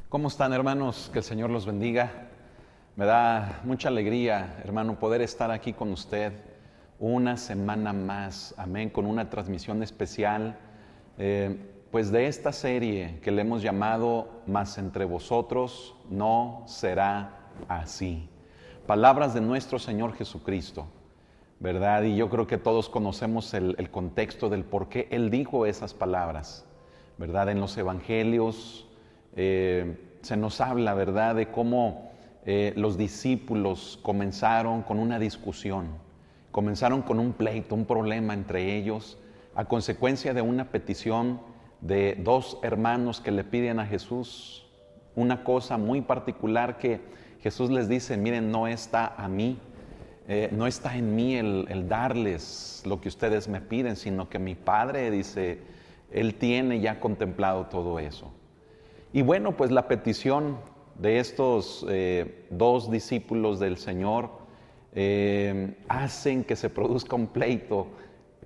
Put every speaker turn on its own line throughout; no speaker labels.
¿Cómo están, hermanos? Que el Señor los bendiga. Me da mucha alegría, hermano, poder estar aquí con usted una semana más, amén, con una transmisión especial, pues de esta serie que le hemos llamado Mas entre vosotros no será así. Palabras de nuestro Señor Jesucristo, ¿verdad? Y yo creo que todos conocemos el contexto del por qué Él dijo esas palabras, ¿verdad? En los evangelios se nos habla, ¿verdad?, de cómo los discípulos comenzaron con una discusión, comenzaron con un pleito, un problema entre ellos, a consecuencia de una petición de dos hermanos que le piden a Jesús una cosa muy particular que Jesús les dice: miren, no está a mí, no está en mí el darles lo que ustedes me piden, sino que mi Padre, dice, Él tiene ya contemplado todo eso. Y bueno, pues la petición de estos dos discípulos del Señor hacen que se produzca un pleito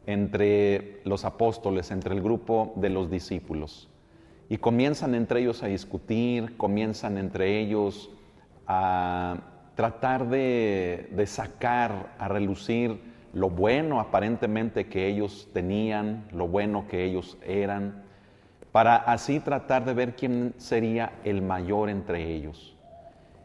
entre los apóstoles, entre el grupo de los discípulos. Y comienzan entre ellos a discutir, comienzan entre ellos a tratar de sacar a relucir lo bueno aparentemente que ellos tenían, lo bueno que ellos eran, para así tratar de ver quién sería el mayor entre ellos.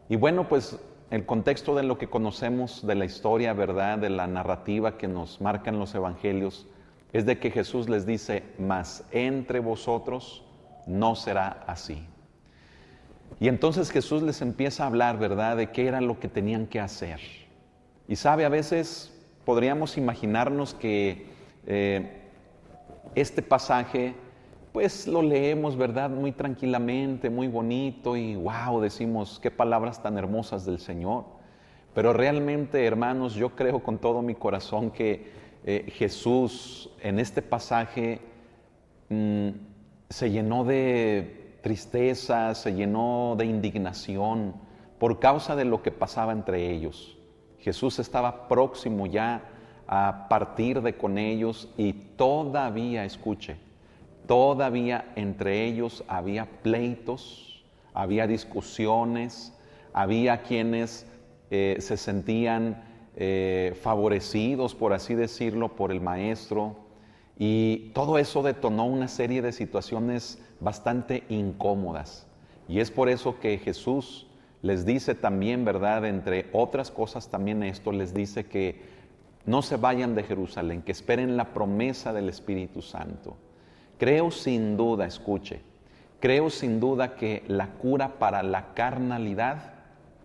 Y bueno, pues el contexto de lo que conocemos de la historia, ¿verdad?, de la narrativa que nos marcan los evangelios, es de que Jesús les dice: mas entre vosotros no será así. Y entonces Jesús les empieza a hablar, ¿verdad?, de qué era lo que tenían que hacer. Y sabe, a veces podríamos imaginarnos que este pasaje pues lo leemos, ¿verdad?, muy tranquilamente, muy bonito, y wow, decimos qué palabras tan hermosas del Señor. Pero realmente, hermanos, yo creo con todo mi corazón que Jesús en este pasaje se llenó de tristeza, se llenó de indignación por causa de lo que pasaba entre ellos. Jesús estaba próximo ya a partir de con ellos, y todavía, escuche, todavía entre ellos había pleitos, había discusiones, había quienes se sentían favorecidos, por así decirlo, por el maestro, y todo eso detonó una serie de situaciones bastante incómodas. Y es por eso que Jesús les dice también, ¿verdad?, entre otras cosas también esto, les dice que no se vayan de Jerusalén, que esperen la promesa del Espíritu Santo. Creo sin duda, escuche, creo sin duda que la cura para la carnalidad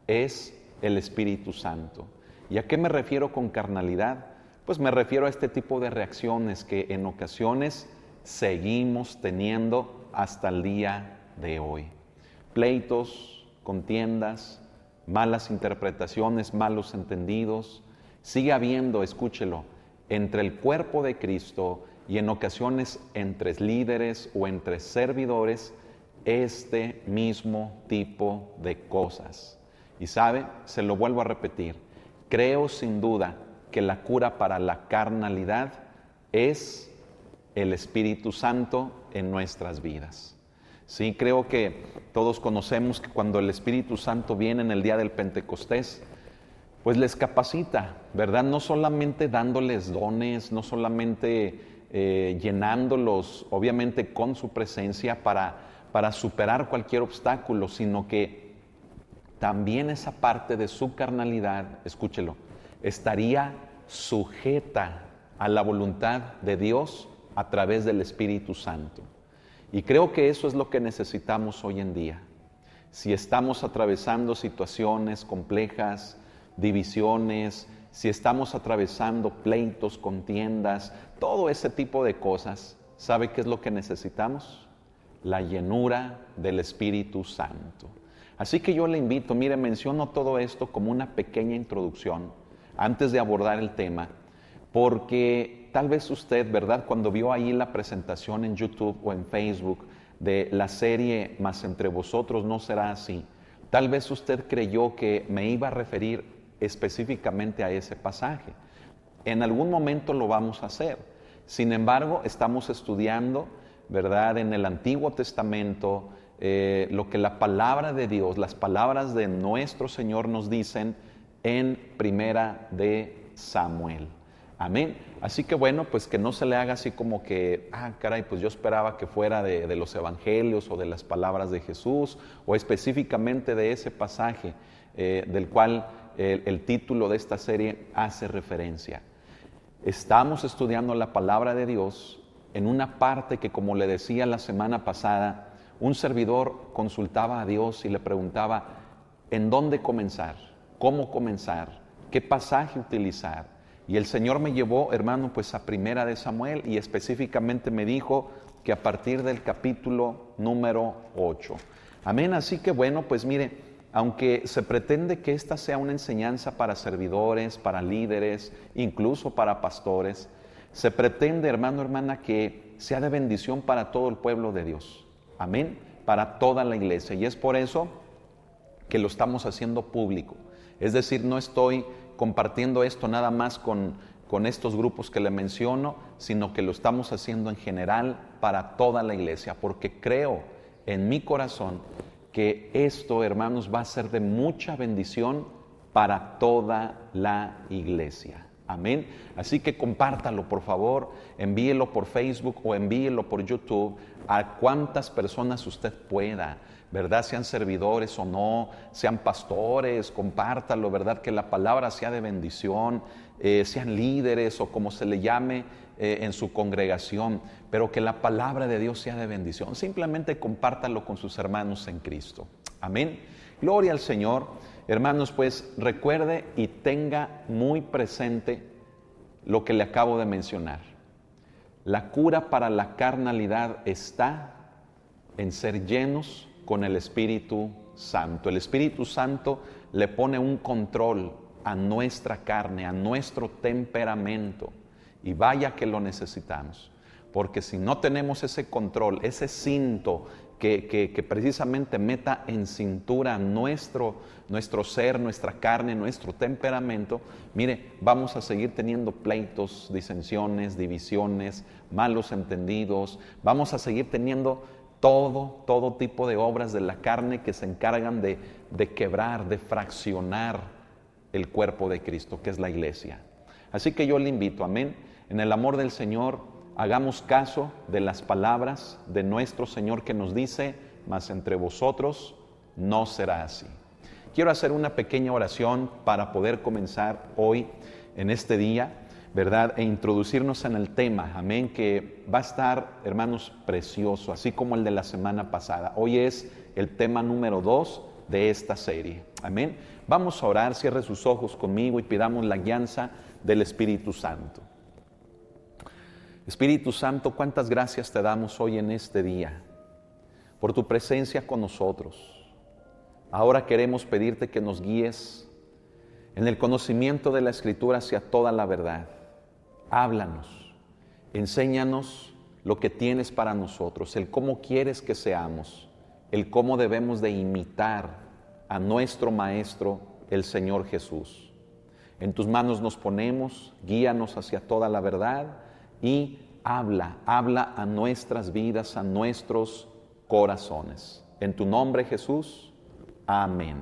es el Espíritu Santo. ¿Y a qué me refiero con carnalidad? Pues me refiero a este tipo de reacciones que en ocasiones seguimos teniendo hasta el día de hoy. Pleitos, contiendas, malas interpretaciones, malos entendidos. Sigue habiendo, escúchelo, entre el cuerpo de Cristo y en ocasiones entre líderes o entre servidores, este mismo tipo de cosas. Y sabe, se lo vuelvo a repetir, creo sin duda que la cura para la carnalidad es el Espíritu Santo en nuestras vidas. Sí, creo que todos conocemos que cuando el Espíritu Santo viene en el día del Pentecostés, pues les capacita, ¿verdad? No solamente dándoles dones, no solamente llenándolos, obviamente, con su presencia para superar cualquier obstáculo, sino que también esa parte de su carnalidad, escúchelo, estaría sujeta a la voluntad de Dios a través del Espíritu Santo. Y creo que eso es lo que necesitamos hoy en día. Si estamos atravesando situaciones complejas, divisiones, si estamos atravesando pleitos, contiendas, todo ese tipo de cosas, ¿sabe qué es lo que necesitamos? La llenura del Espíritu Santo. Así que yo le invito, mire, menciono todo esto como una pequeña introducción antes de abordar el tema, porque tal vez usted, ¿verdad?, cuando vio ahí la presentación en YouTube o en Facebook de la serie Mas entre vosotros no será así, tal vez usted creyó que me iba a referir específicamente a ese pasaje. En algún momento lo vamos a hacer. Sin embargo, estamos estudiando, ¿verdad?, en el Antiguo Testamento lo que la palabra de Dios, las palabras de nuestro Señor nos dicen en Primera de Samuel. Amén. Así que bueno, pues que no se le haga así como que, caray, pues yo esperaba que fuera de los evangelios o de las palabras de Jesús o específicamente de ese pasaje del cual el título de esta serie hace referencia. Estamos estudiando la palabra de Dios en una parte que, como le decía la semana pasada, un servidor consultaba a Dios y le preguntaba, ¿en dónde comenzar? ¿Cómo comenzar? ¿Qué pasaje utilizar? Y el Señor me llevó, hermano, pues a Primera de Samuel y específicamente me dijo que a partir del capítulo número 8. Amén, así que bueno, pues mire, aunque se pretende que esta sea una enseñanza para servidores, para líderes, incluso para pastores, se pretende, hermano, hermana, que sea de bendición para todo el pueblo de Dios. Amén, para toda la iglesia. Y es por eso que lo estamos haciendo público. Es decir, no estoy compartiendo esto nada más con estos grupos que le menciono, sino que lo estamos haciendo en general para toda la iglesia, porque creo en mi corazón que esto, hermanos, va a ser de mucha bendición para toda la iglesia. Amén. Así que compártalo, por favor, envíelo por Facebook o envíelo por YouTube a cuantas personas usted pueda, ¿verdad? Sean servidores o no, sean pastores, compártalo, ¿verdad? Que la palabra sea de bendición, sean líderes o como se le llame en su congregación, pero que la palabra de Dios sea de bendición. Simplemente compártalo con sus hermanos en Cristo. Amén. Gloria al Señor. Hermanos, pues recuerde y tenga muy presente lo que le acabo de mencionar. La cura para la carnalidad está en ser llenos con el Espíritu Santo. El Espíritu Santo le pone un control a nuestra carne, a nuestro temperamento, y vaya que lo necesitamos, porque si no tenemos ese control, ese cinto que precisamente meta en cintura nuestro ser, nuestra carne, nuestro temperamento, mire, vamos a seguir teniendo pleitos, disensiones, divisiones, malos entendidos, vamos a seguir teniendo todo tipo de obras de la carne que se encargan de quebrar, de fraccionar el cuerpo de Cristo, que es la iglesia. Así que yo le invito, amén, en el amor del Señor, hagamos caso de las palabras de nuestro Señor que nos dice, mas entre vosotros no será así. Quiero hacer una pequeña oración para poder comenzar hoy, en este día, ¿verdad? E introducirnos en el tema, amén, que va a estar, hermanos, precioso, así como el de la semana pasada. Hoy es el tema número 2 de esta serie, amén. Vamos a orar, cierre sus ojos conmigo y pidamos la guianza del Espíritu Santo. Espíritu Santo, cuántas gracias te damos hoy en este día por tu presencia con nosotros. Ahora queremos pedirte que nos guíes en el conocimiento de la Escritura hacia toda la verdad. Háblanos, enséñanos lo que tienes para nosotros, el cómo quieres que seamos, el cómo debemos de imitar a nuestro Maestro, el Señor Jesús. En tus manos nos ponemos, guíanos hacia toda la verdad y habla a nuestras vidas, a nuestros corazones. En tu nombre, Jesús, amén.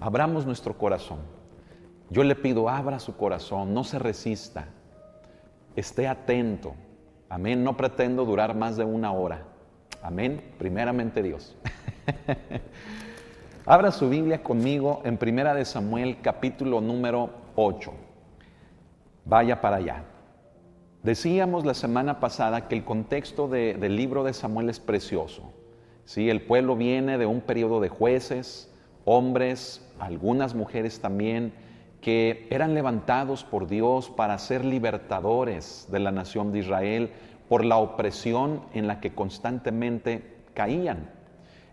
Abramos nuestro corazón. Yo le pido, abra su corazón, no se resista, esté atento. Amén, no pretendo durar más de 1 hora. Amén, primeramente Dios. Abra su Biblia conmigo en Primera de Samuel, capítulo número 8. Vaya para allá. Decíamos la semana pasada que el contexto del libro de Samuel es precioso. ¿Sí? El pueblo viene de un periodo de jueces, hombres, algunas mujeres también, que eran levantados por Dios para ser libertadores de la nación de Israel por la opresión en la que constantemente caían.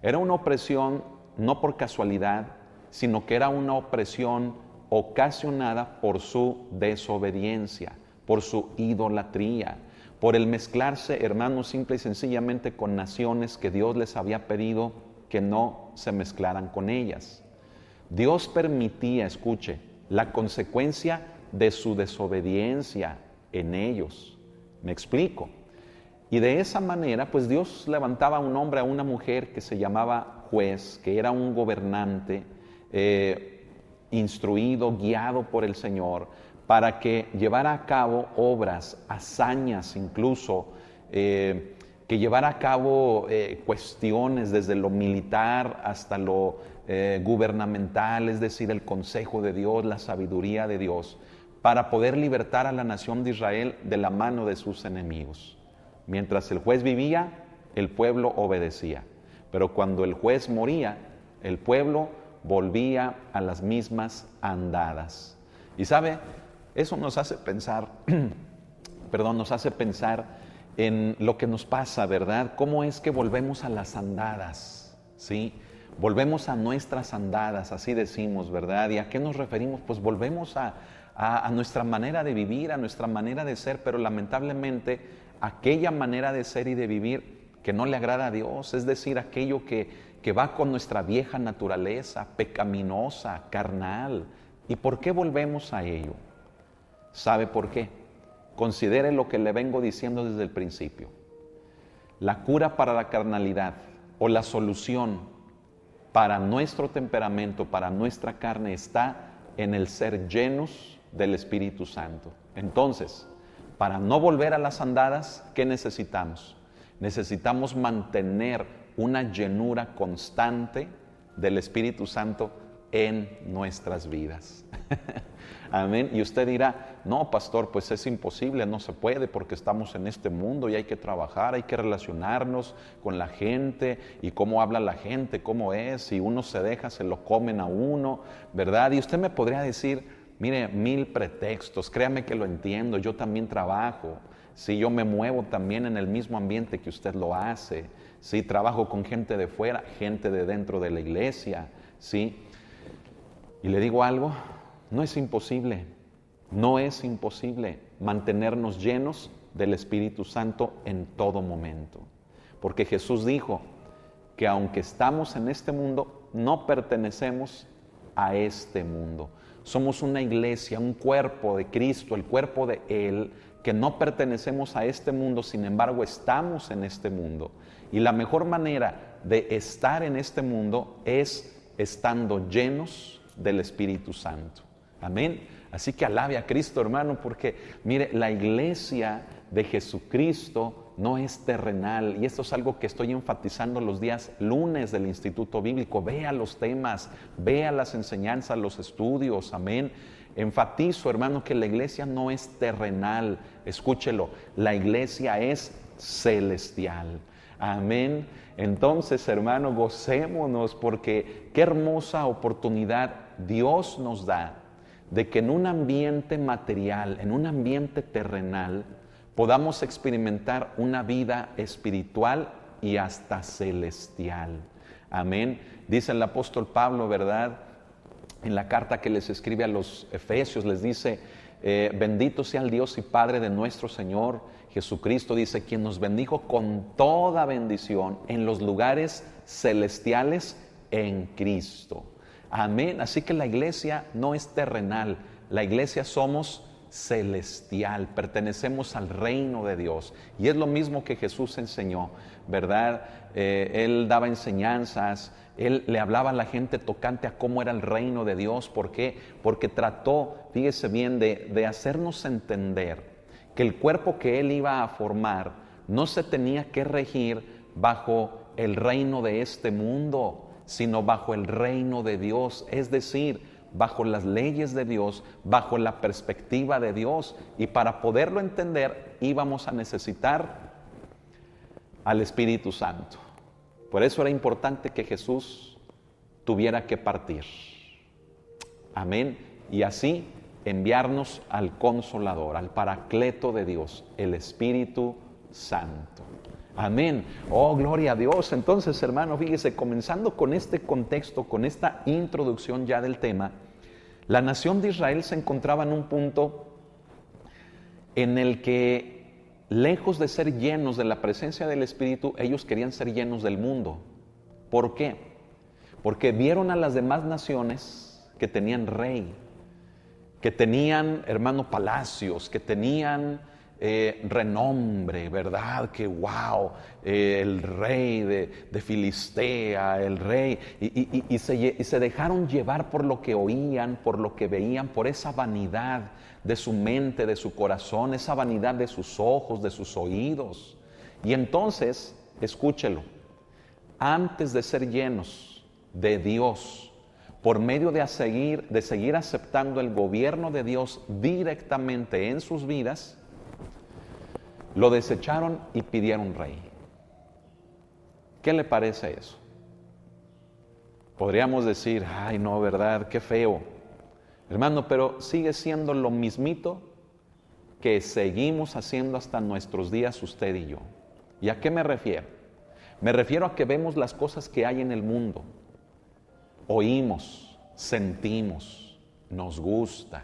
Era una opresión no por casualidad, sino que era una opresión ocasionada por su desobediencia, por su idolatría, por el mezclarse, hermanos, simple y sencillamente con naciones que Dios les había pedido que no se mezclaran con ellas. Dios permitía, escuche, la consecuencia de su desobediencia en ellos. ¿Me explico? Y de esa manera, pues Dios levantaba a un hombre, a una mujer que se llamaba juez, que era un gobernante instruido, guiado por el Señor, para que llevara a cabo obras, hazañas incluso, que llevara a cabo cuestiones desde lo militar hasta lo gubernamental, es decir, el consejo de Dios, la sabiduría de Dios, para poder libertar a la nación de Israel de la mano de sus enemigos. Mientras el juez vivía, el pueblo obedecía, pero cuando el juez moría, el pueblo volvía a las mismas andadas. Y sabe, eso nos hace pensar, nos hace pensar en lo que nos pasa, ¿verdad? ¿Cómo es que volvemos a las andadas? ¿Sí? Volvemos a nuestras andadas, así decimos, ¿verdad? ¿Y a qué nos referimos? Pues volvemos a nuestra manera de vivir, a nuestra manera de ser, pero lamentablemente aquella manera de ser y de vivir que no le agrada a Dios, es decir, aquello que va con nuestra vieja naturaleza, pecaminosa, carnal. ¿Y por qué volvemos a ello? ¿Sabe por qué? Considere lo que le vengo diciendo desde el principio. La cura para la carnalidad o la solución para nuestro temperamento, para nuestra carne, está en el ser llenos del Espíritu Santo. Entonces, para no volver a las andadas, ¿qué necesitamos? Necesitamos mantener una llenura constante del Espíritu Santo en nuestras vidas. Amén. Y usted dirá, no, pastor, pues es imposible, no se puede porque estamos en este mundo y hay que trabajar, hay que relacionarnos con la gente y cómo habla la gente, cómo es, si uno se deja, se lo comen a uno, ¿verdad? Y usted me podría decir, mire, 1000 pretextos, créame que lo entiendo, yo también trabajo, sí, yo me muevo también en el mismo ambiente que usted lo hace, sí, trabajo con gente de fuera, gente de dentro de la iglesia, sí. Y le digo algo, no es imposible mantenernos llenos del Espíritu Santo en todo momento. Porque Jesús dijo que aunque estamos en este mundo, no pertenecemos a este mundo. Somos una iglesia, un cuerpo de Cristo, el cuerpo de Él, que no pertenecemos a este mundo, sin embargo estamos en este mundo. Y la mejor manera de estar en este mundo es estando llenos del Espíritu Santo. Amén. Así que alabe a Cristo, hermano, porque mire, la iglesia de Jesucristo no es terrenal, y esto es algo que estoy enfatizando los días lunes del Instituto Bíblico. Vea los temas, vea las enseñanzas, los estudios, amén. Enfatizo, hermano, que la iglesia no es terrenal, escúchelo, la iglesia es celestial. Amén. Entonces, hermano, gocémonos porque qué hermosa oportunidad Dios nos da de que en un ambiente material, en un ambiente terrenal, podamos experimentar una vida espiritual y hasta celestial. Amén. Dice el apóstol Pablo, ¿verdad? En la carta que les escribe a los Efesios, les dice, bendito sea el Dios y Padre de nuestro Señor Jesucristo, dice, quien nos bendijo con toda bendición en los lugares celestiales en Cristo. Amén. Así que la iglesia no es terrenal, la iglesia somos celestial, pertenecemos al reino de Dios. Y es lo mismo que Jesús enseñó, ¿verdad? Él daba enseñanzas, Él le hablaba a la gente tocante a cómo era el reino de Dios. ¿Por qué? Porque trató, fíjese bien, de hacernos entender que el cuerpo que Él iba a formar no se tenía que regir bajo el reino de este mundo, sino bajo el reino de Dios, es decir, bajo las leyes de Dios, bajo la perspectiva de Dios. Y para poderlo entender íbamos a necesitar al Espíritu Santo. Por eso era importante que Jesús tuviera que partir. Amén. Y así enviarnos al Consolador, al Paracleto de Dios, el Espíritu Santo. Amén. Oh, gloria a Dios. Entonces, hermano, fíjese, comenzando con este contexto, con esta introducción ya del tema, la nación de Israel se encontraba en un punto en el que, lejos de ser llenos de la presencia del Espíritu, ellos querían ser llenos del mundo. ¿Por qué? Porque vieron a las demás naciones que tenían rey, que tenían, hermano, palacios, que tenían renombre, ¿verdad? Que wow, el rey de Filistea, el rey, y se dejaron llevar por lo que oían, por lo que veían, por esa vanidad de su mente, de su corazón, esa vanidad de sus ojos, de sus oídos. Y entonces, escúchelo, antes de ser llenos de Dios, por medio de seguir aceptando el gobierno de Dios directamente en sus vidas, lo desecharon y pidieron rey. ¿Qué le parece eso? Podríamos decir, ay no, ¿verdad? Qué feo. Hermano, pero sigue siendo lo mismito que seguimos haciendo hasta nuestros días usted y yo. ¿Y a qué me refiero? Me refiero a que vemos las cosas que hay en el mundo. Oímos, sentimos, nos gusta,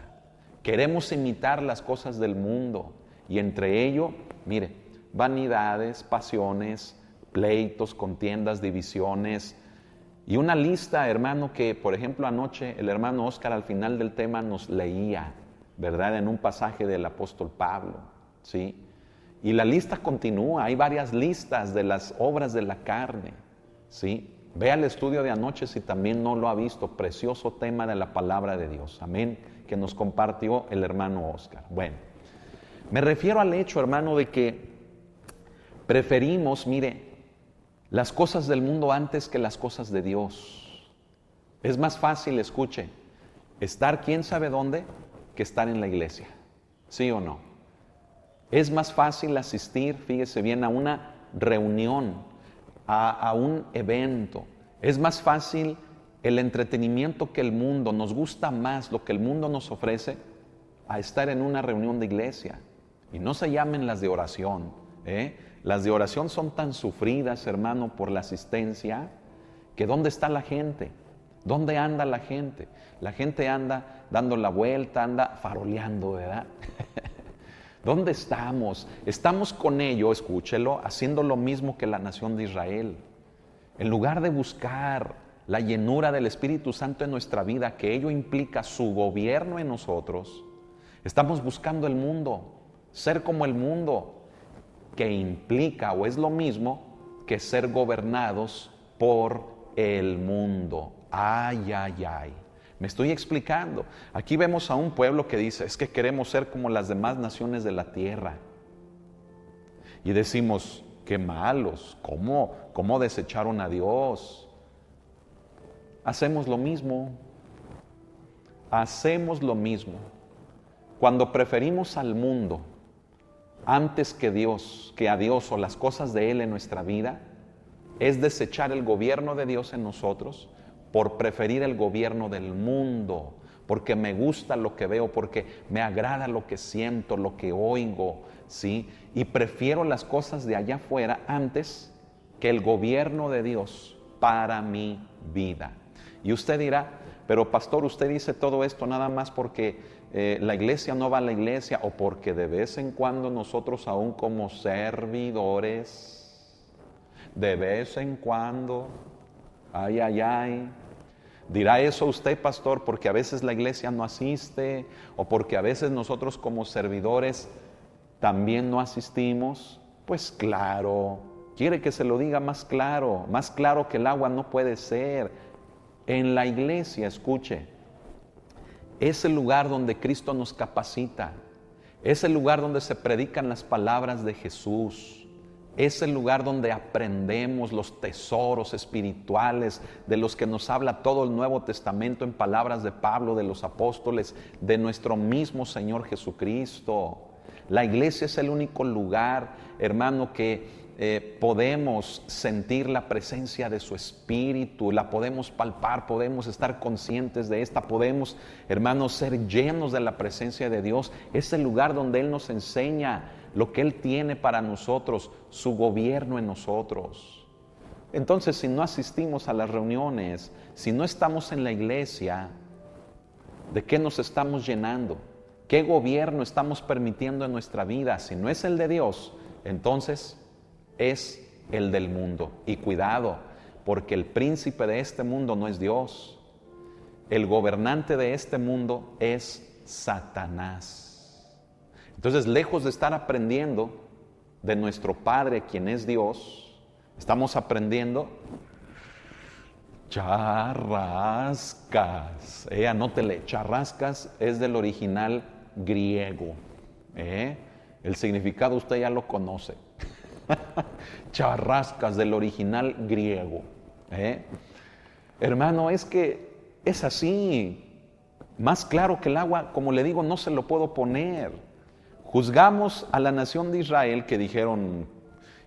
queremos imitar las cosas del mundo y entre ello, mire, vanidades, pasiones, pleitos, contiendas, divisiones y una lista, hermano, que por ejemplo anoche el hermano Oscar al final del tema nos leía, ¿verdad? En un pasaje del apóstol Pablo, ¿sí? Y la lista continúa, hay varias listas de las obras de la carne, ¿sí? Vea el estudio de anoche si también no lo ha visto, precioso tema de la palabra de Dios, amén, que nos compartió el hermano Oscar. Bueno, me refiero al hecho, hermano, de que preferimos, mire, las cosas del mundo antes que las cosas de Dios. Es más fácil, escuche, estar quién sabe dónde que estar en la iglesia, ¿sí o no? Es más fácil asistir, fíjese bien, a una reunión, a un evento. Es más fácil el entretenimiento que el mundo, nos gusta más lo que el mundo nos ofrece a estar en una reunión de iglesia. Y no se llamen las de oración, ¿eh? Las de oración son tan sufridas, hermano, por la asistencia, que ¿dónde está la gente? ¿Dónde anda la gente? La gente anda dando la vuelta, anda faroleando, ¿verdad? ¿Dónde estamos? Estamos con ello, escúchelo, haciendo lo mismo que la nación de Israel. En lugar de buscar la llenura del Espíritu Santo en nuestra vida, que ello implica su gobierno en nosotros, estamos buscando el mundo, ser como el mundo, que implica o es lo mismo que ser gobernados por el mundo. Ay, ay, ay. Me estoy explicando. Aquí vemos a un pueblo que dice, es que queremos ser como las demás naciones de la tierra. Y decimos, qué malos, ¿cómo desecharon a Dios? Hacemos lo mismo. Hacemos lo mismo. Cuando preferimos al mundo antes que a Dios o las cosas de Él en nuestra vida, es desechar el gobierno de Dios en nosotros por preferir el gobierno del mundo, porque me gusta lo que veo, porque me agrada lo que siento, lo que oigo, ¿sí? Y prefiero las cosas de allá afuera antes que el gobierno de Dios para mi vida. Y usted dirá, pero pastor, usted dice todo esto nada más porque la iglesia no va a la iglesia o porque de vez en cuando nosotros aún como servidores, de vez en cuando, ay, ay, ay. ¿Dirá eso usted, pastor, porque a veces la iglesia no asiste o porque a veces nosotros como servidores también no asistimos? Pues claro, quiere que se lo diga más claro que el agua no puede ser. En la iglesia, escuche, es el lugar donde Cristo nos capacita, es el lugar donde se predican las palabras de Jesús. Es el lugar donde aprendemos los tesoros espirituales de los que nos habla todo el Nuevo Testamento en palabras de Pablo, de los apóstoles, de nuestro mismo Señor Jesucristo. La iglesia es el único lugar, hermano, que podemos sentir la presencia de su Espíritu, la podemos palpar, podemos estar conscientes de esta, podemos, hermanos, ser llenos de la presencia de Dios. Es el lugar donde Él nos enseña lo que Él tiene para nosotros, su gobierno en nosotros. Entonces, si no asistimos a las reuniones, si no estamos en la iglesia, ¿de qué nos estamos llenando? ¿Qué gobierno estamos permitiendo en nuestra vida? Si no es el de Dios, entonces es el del mundo. Y cuidado, porque el príncipe de este mundo no es Dios. El gobernante de este mundo es Satanás. Entonces, lejos de estar aprendiendo de nuestro Padre, quien es Dios, estamos aprendiendo charrascas. Anótele, charrascas es del original griego. El significado usted ya lo conoce. Charrascas del original griego. Hermano, es que es así. Más claro que el agua, como le digo, no se lo puedo poner. Juzgamos a la nación de Israel que dijeron,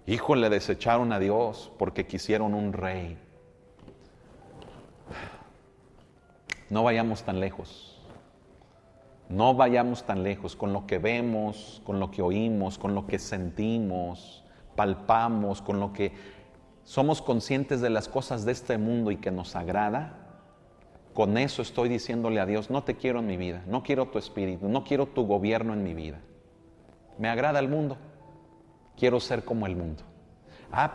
híjole, desecharon a Dios porque quisieron un rey. No vayamos tan lejos. No vayamos tan lejos con lo que vemos, con lo que oímos, con lo que sentimos, palpamos, con lo que somos conscientes de las cosas de este mundo y que nos agrada. Con eso estoy diciéndole a Dios, no te quiero en mi vida, no quiero tu espíritu, no quiero tu gobierno en mi vida. Me agrada el mundo, quiero ser como el mundo.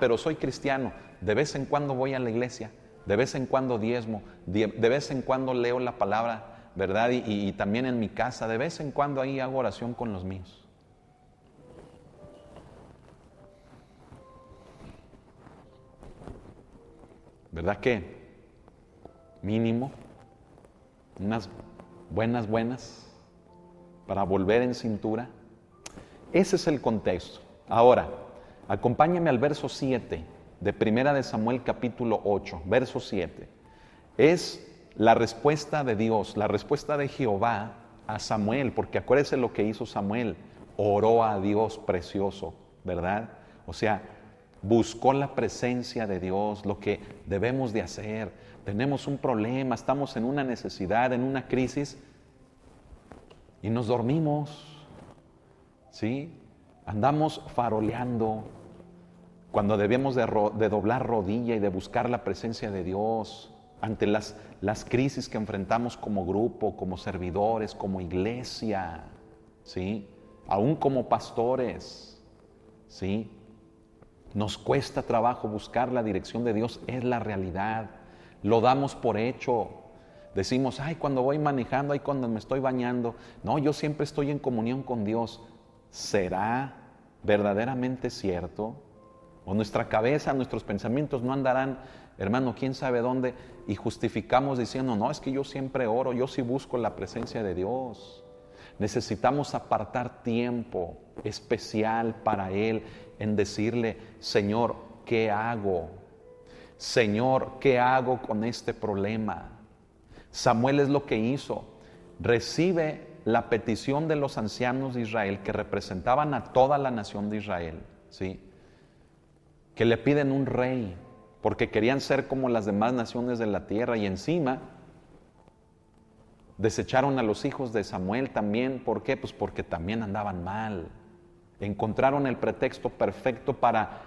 Pero soy cristiano, de vez en cuando voy a la iglesia, de vez en cuando diezmo, de vez en cuando leo la palabra, ¿verdad? Y también en mi casa, de vez en cuando ahí hago oración con los míos. ¿Verdad que mínimo unas buenas para volver en cintura? Ese es el contexto. Ahora, acompáñeme al verso 7 de Primera de Samuel capítulo 8, verso 7. Es la respuesta de Dios, la respuesta de Jehová a Samuel, porque acuérdese lo que hizo Samuel, oró a Dios precioso, ¿verdad? O sea, buscó la presencia de Dios, lo que debemos de hacer. Tenemos un problema, estamos en una necesidad, en una crisis, y nos dormimos. ¿Sí? Andamos faroleando cuando debemos de doblar rodilla y de buscar la presencia de Dios ante las crisis que enfrentamos como grupo, como servidores, como iglesia, ¿sí? Aún como pastores, ¿sí? Nos cuesta trabajo buscar la dirección de Dios, es la realidad, lo damos por hecho. Decimos, cuando voy manejando, cuando me estoy bañando, no, yo siempre estoy en comunión con Dios. ¿Será verdaderamente cierto? ¿O nuestra cabeza, nuestros pensamientos no andarán, hermano, quién sabe dónde, y justificamos diciendo, no, es que yo siempre oro, yo sí busco la presencia de Dios? Necesitamos apartar tiempo especial para Él en decirle, Señor, ¿qué hago? Señor, ¿qué hago con este problema? Samuel es lo que hizo, recibe la petición de los ancianos de Israel que representaban a toda la nación de Israel, ¿sí? Que le piden un rey porque querían ser como las demás naciones de la tierra y encima desecharon a los hijos de Samuel también. ¿Por qué? Pues porque también andaban mal. Encontraron el pretexto perfecto para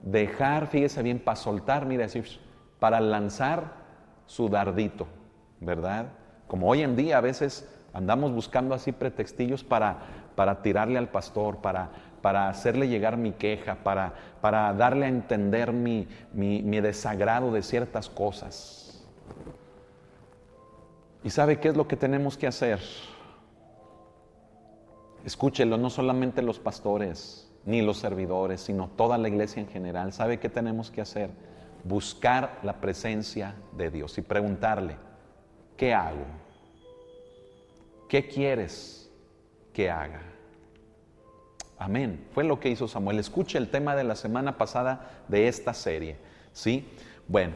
dejar, fíjese bien, para soltar, mira, decir, para lanzar su dardito, ¿verdad? Como hoy en día a veces andamos buscando así pretextillos para tirarle al pastor, para hacerle llegar mi queja, para darle a entender mi desagrado de ciertas cosas. ¿Y sabe qué es lo que tenemos que hacer? Escúchelo, no solamente los pastores, ni los servidores, sino toda la iglesia en general. ¿Sabe qué tenemos que hacer? Buscar la presencia de Dios y preguntarle, ¿qué hago? ¿Qué quieres que haga? Amén. Fue lo que hizo Samuel. Escuche el tema de la semana pasada de esta serie, ¿sí? Bueno,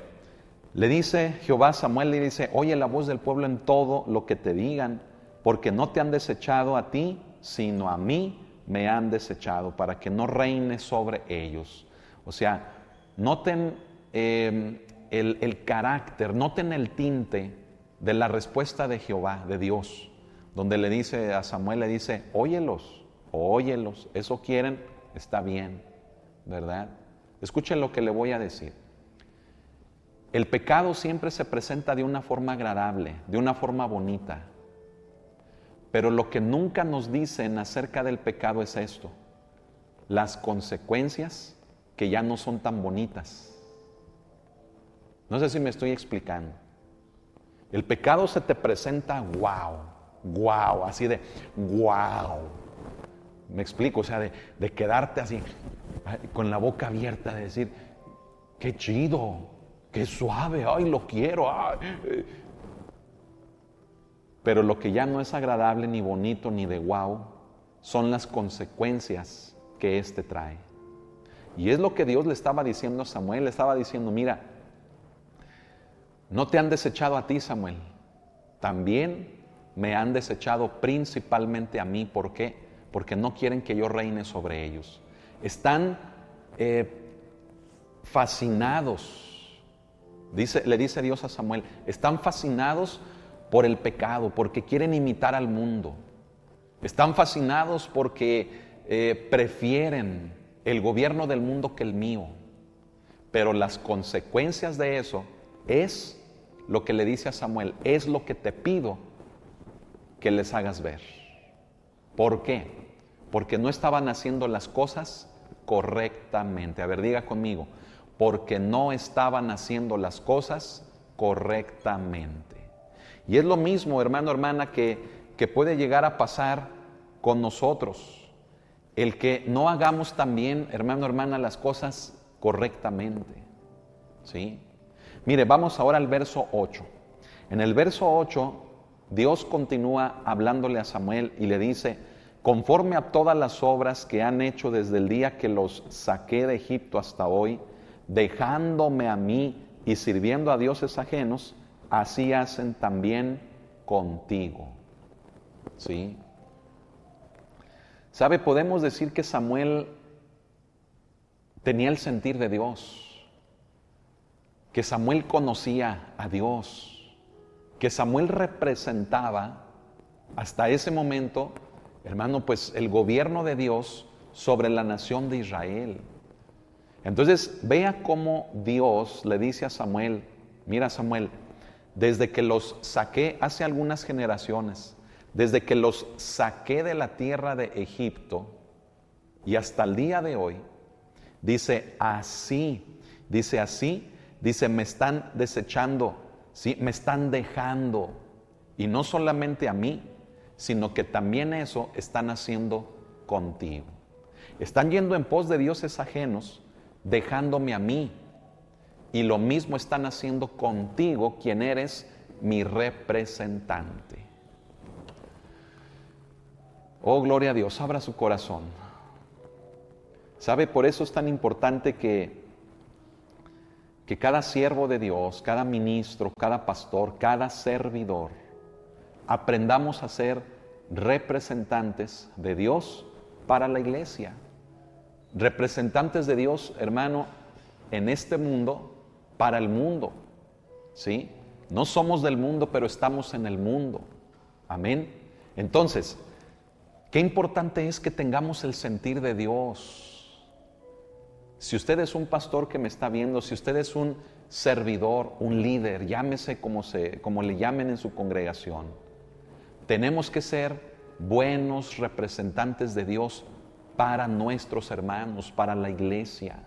le dice Jehová a Samuel, le dice, oye la voz del pueblo en todo lo que te digan, porque no te han desechado a ti, sino a mí me han desechado, para que no reine sobre ellos. O sea, noten el carácter, noten el tinte de la respuesta de Jehová, de Dios, donde le dice a Samuel, le dice, óyelos, eso quieren, está bien, ¿verdad? Escuchen lo que le voy a decir. El pecado siempre se presenta de una forma agradable, de una forma bonita, pero lo que nunca nos dicen acerca del pecado es esto, las consecuencias que ya no son tan bonitas. No sé si me estoy explicando. El pecado se te presenta wow, así de wow. Me explico, o sea, de quedarte así, con la boca abierta, de decir, qué chido, qué suave, ay, lo quiero. Ay. Pero lo que ya no es agradable, ni bonito, ni de guau, son las consecuencias que éste trae. Y es lo que Dios le estaba diciendo a Samuel, le estaba diciendo, mira, no te han desechado a ti, Samuel, también me han desechado principalmente a mí. ¿Por qué? Porque no quieren que yo reine sobre ellos. Están fascinados, le dice Dios a Samuel, están fascinados por el pecado, porque quieren imitar al mundo. Están fascinados porque prefieren el gobierno del mundo que el mío. Pero las consecuencias de eso es lo que le dice a Samuel, es lo que te pido que les hagas ver. ¿Por qué? Porque no estaban haciendo las cosas correctamente. A ver, diga conmigo, porque no estaban haciendo las cosas correctamente. Y es lo mismo, hermano, hermana, que puede llegar a pasar con nosotros. El que no hagamos también, hermano, hermana, las cosas correctamente. ¿Sí? Mire, vamos ahora al verso 8. En el verso 8, Dios continúa hablándole a Samuel y le dice, conforme a todas las obras que han hecho desde el día que los saqué de Egipto hasta hoy, dejándome a mí y sirviendo a dioses ajenos, así hacen también contigo. ¿Sí? ¿Sabe? Podemos decir que Samuel tenía el sentir de Dios, que Samuel conocía a Dios, que Samuel representaba hasta ese momento, hermano, pues el gobierno de Dios sobre la nación de Israel. Entonces, vea cómo Dios le dice a Samuel, mira Samuel, desde que los saqué hace algunas generaciones, desde que los saqué de la tierra de Egipto y hasta el día de hoy, dice así, me están desechando, ¿sí? Me están dejando. Y no solamente a mí, sino que también eso están haciendo contigo. Están yendo en pos de dioses ajenos, dejándome a mí. Y lo mismo están haciendo contigo, quien eres mi representante. Oh, gloria a Dios, abra su corazón. ¿Sabe? Por eso es tan importante que cada siervo de Dios, cada ministro, cada pastor, cada servidor, aprendamos a ser representantes de Dios para la iglesia. Representantes de Dios, hermano, en este mundo, para el mundo. ¿Sí? No somos del mundo, pero estamos en el mundo. Amén. Entonces, qué importante es que tengamos el sentir de Dios. Si usted es un pastor que me está viendo, si usted es un servidor, un líder, llámese como le llamen en su congregación, tenemos que ser buenos representantes de Dios para nuestros hermanos, para la iglesia.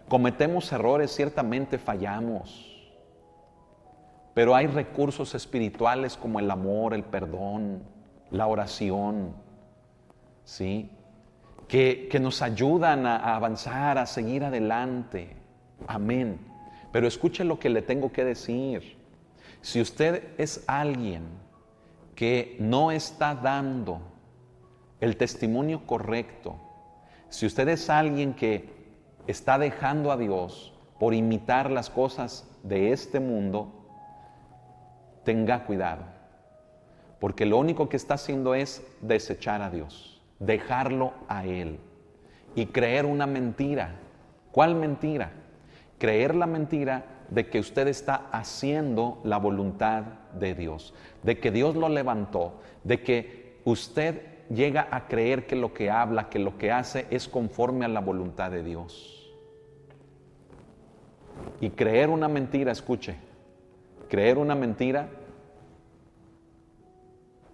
Cometemos errores, ciertamente fallamos, pero hay recursos espirituales como el amor, el perdón, la oración, ¿sí? Que nos ayudan a avanzar, a seguir adelante. Amén. Pero escuche lo que le tengo que decir. Si usted es alguien que no está dando el testimonio correcto, si usted es alguien que está dejando a Dios por imitar las cosas de este mundo, tenga cuidado, porque lo único que está haciendo es desechar a Dios, dejarlo a Él y creer una mentira. ¿Cuál mentira? Creer la mentira de que usted está haciendo la voluntad de Dios, de que Dios lo levantó, de que usted llega a creer que lo que habla, que lo que hace es conforme a la voluntad de Dios. Y creer una mentira, escuche, creer una mentira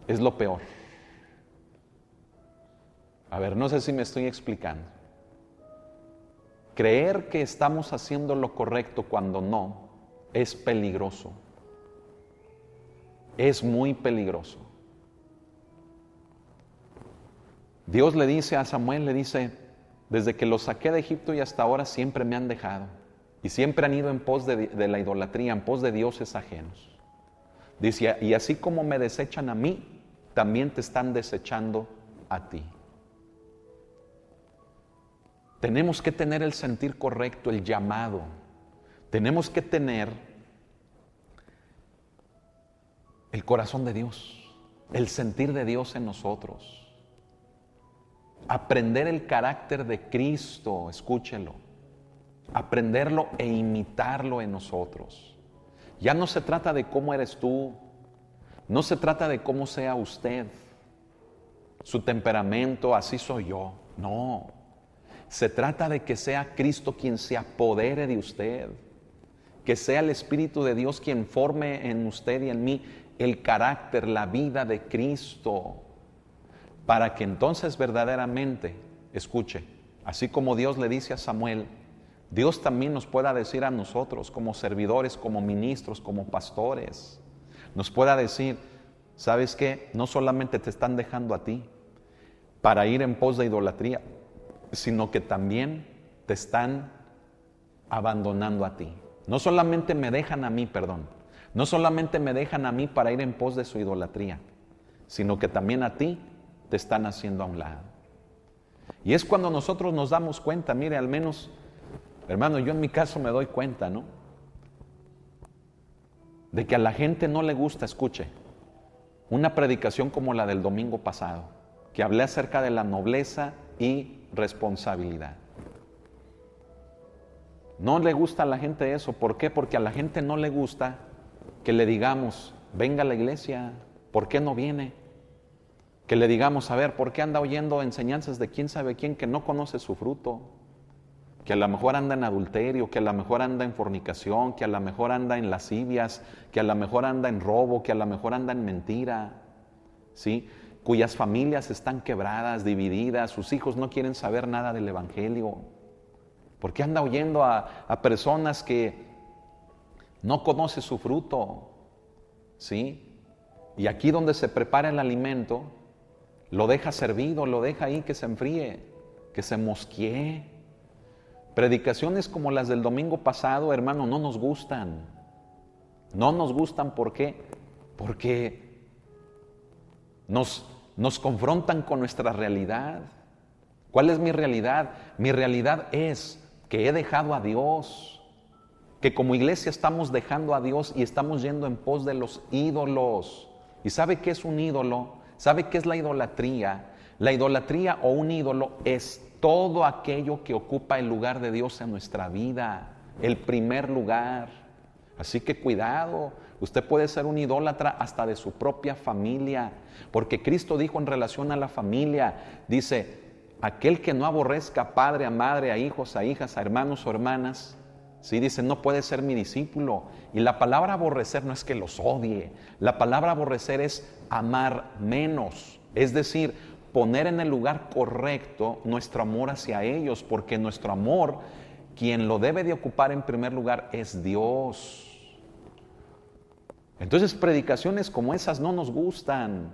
es lo peor. A ver, no sé si me estoy explicando. Creer que estamos haciendo lo correcto cuando no, es peligroso. Es muy peligroso. Dios le dice a Samuel, le dice, desde que los saqué de Egipto y hasta ahora siempre me han dejado. Y siempre han ido en pos de la idolatría, en pos de dioses ajenos. Dice, y así como me desechan a mí, también te están desechando a ti. Tenemos que tener el sentir correcto, el llamado. Tenemos que tener el corazón de Dios, el sentir de Dios en nosotros. Aprender el carácter de Cristo, escúchelo. Aprenderlo e imitarlo en nosotros. Ya no se trata de cómo eres tú, no se trata de cómo sea usted, su temperamento, así soy yo. No, se trata de que sea Cristo quien se apodere de usted, que sea el Espíritu de Dios quien forme en usted y en mí el carácter, la vida de Cristo, para que entonces verdaderamente, escuche, así como Dios le dice a Samuel, Dios también nos pueda decir a nosotros como servidores, como ministros, como pastores, nos pueda decir, ¿sabes qué? No solamente te están dejando a ti para ir en pos de idolatría, sino que también te están abandonando a ti. No solamente me dejan a mí, no solamente me dejan a mí para ir en pos de su idolatría, sino que también a ti te están haciendo a un lado. Y es cuando nosotros nos damos cuenta, mire, al menos, hermano, yo en mi caso me doy cuenta, ¿no? De que a la gente no le gusta, escuche, una predicación como la del domingo pasado, que hablé acerca de la nobleza y responsabilidad. No le gusta a la gente eso. ¿Por qué? Porque a la gente no le gusta que le digamos, venga a la iglesia, ¿por qué no viene? Que le digamos, a ver, ¿por qué anda oyendo enseñanzas de quién sabe quién que no conoce su fruto? Que a lo mejor anda en adulterio, que a lo mejor anda en fornicación, que a lo mejor anda en lascivias, que a lo mejor anda en robo, que a lo mejor anda en mentira, ¿sí? Cuyas familias están quebradas, divididas, sus hijos no quieren saber nada del evangelio. ¿Por qué anda oyendo a personas que no conocen su fruto? ¿Sí? Y aquí donde se prepara el alimento, lo deja servido, lo deja ahí que se enfríe, que se mosquee. Predicaciones como las del domingo pasado, hermano, no nos gustan. No nos gustan, ¿por qué? Porque nos confrontan con nuestra realidad. ¿Cuál es mi realidad? Mi realidad es que he dejado a Dios, que como iglesia estamos dejando a Dios y estamos yendo en pos de los ídolos. ¿Y sabe qué es un ídolo? ¿Sabe qué es la idolatría? La idolatría o un ídolo es todo aquello que ocupa el lugar de Dios en nuestra vida, el primer lugar. Así que cuidado, usted puede ser un idólatra hasta de su propia familia, porque Cristo dijo en relación a la familia, dice, aquel que no aborrezca a padre, a madre, a hijos, a hijas, a hermanos o hermanas, ¿sí? Dice, no puede ser mi discípulo. Y la palabra aborrecer no es que los odie, la palabra aborrecer es amar menos, es decir, poner en el lugar correcto nuestro amor hacia ellos, porque nuestro amor, quien lo debe de ocupar en primer lugar es Dios. Entonces predicaciones como esas no nos gustan.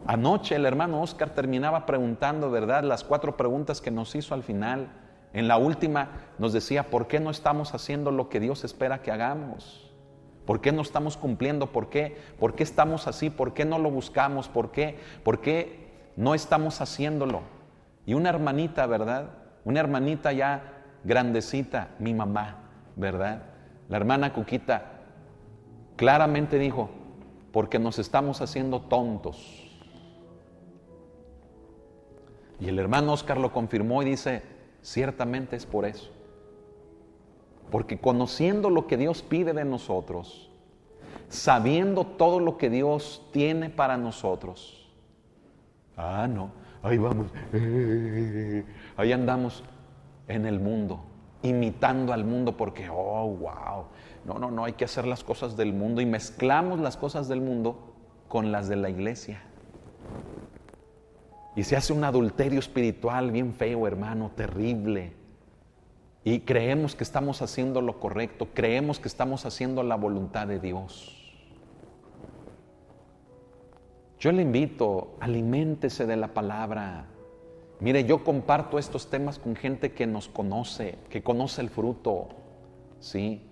Anoche el hermano Oscar terminaba preguntando, ¿verdad?, las 4 preguntas que nos hizo al final. En la última nos decía, ¿por qué no estamos haciendo lo que Dios espera que hagamos? ¿Por qué no estamos cumpliendo? ¿Por qué? ¿Por qué estamos así? ¿Por qué no lo buscamos? ¿Por qué? ¿Por qué no estamos haciéndolo? Y una hermanita, ¿verdad? Una hermanita ya grandecita, mi mamá, ¿verdad? La hermana Cuquita claramente dijo, porque nos estamos haciendo tontos. Y el hermano Oscar lo confirmó y dice, ciertamente es por eso. Porque conociendo lo que Dios pide de nosotros, sabiendo todo lo que Dios tiene para nosotros, no, ahí vamos, ahí andamos en el mundo, imitando al mundo porque, wow, no, hay que hacer las cosas del mundo y mezclamos las cosas del mundo con las de la iglesia. Y se hace un adulterio espiritual bien feo, hermano, terrible. Y creemos que estamos haciendo lo correcto, creemos que estamos haciendo la voluntad de Dios. Yo le invito, aliméntese de la palabra, Mire, yo comparto estos temas con gente que nos conoce, que conoce el fruto, ¿sí?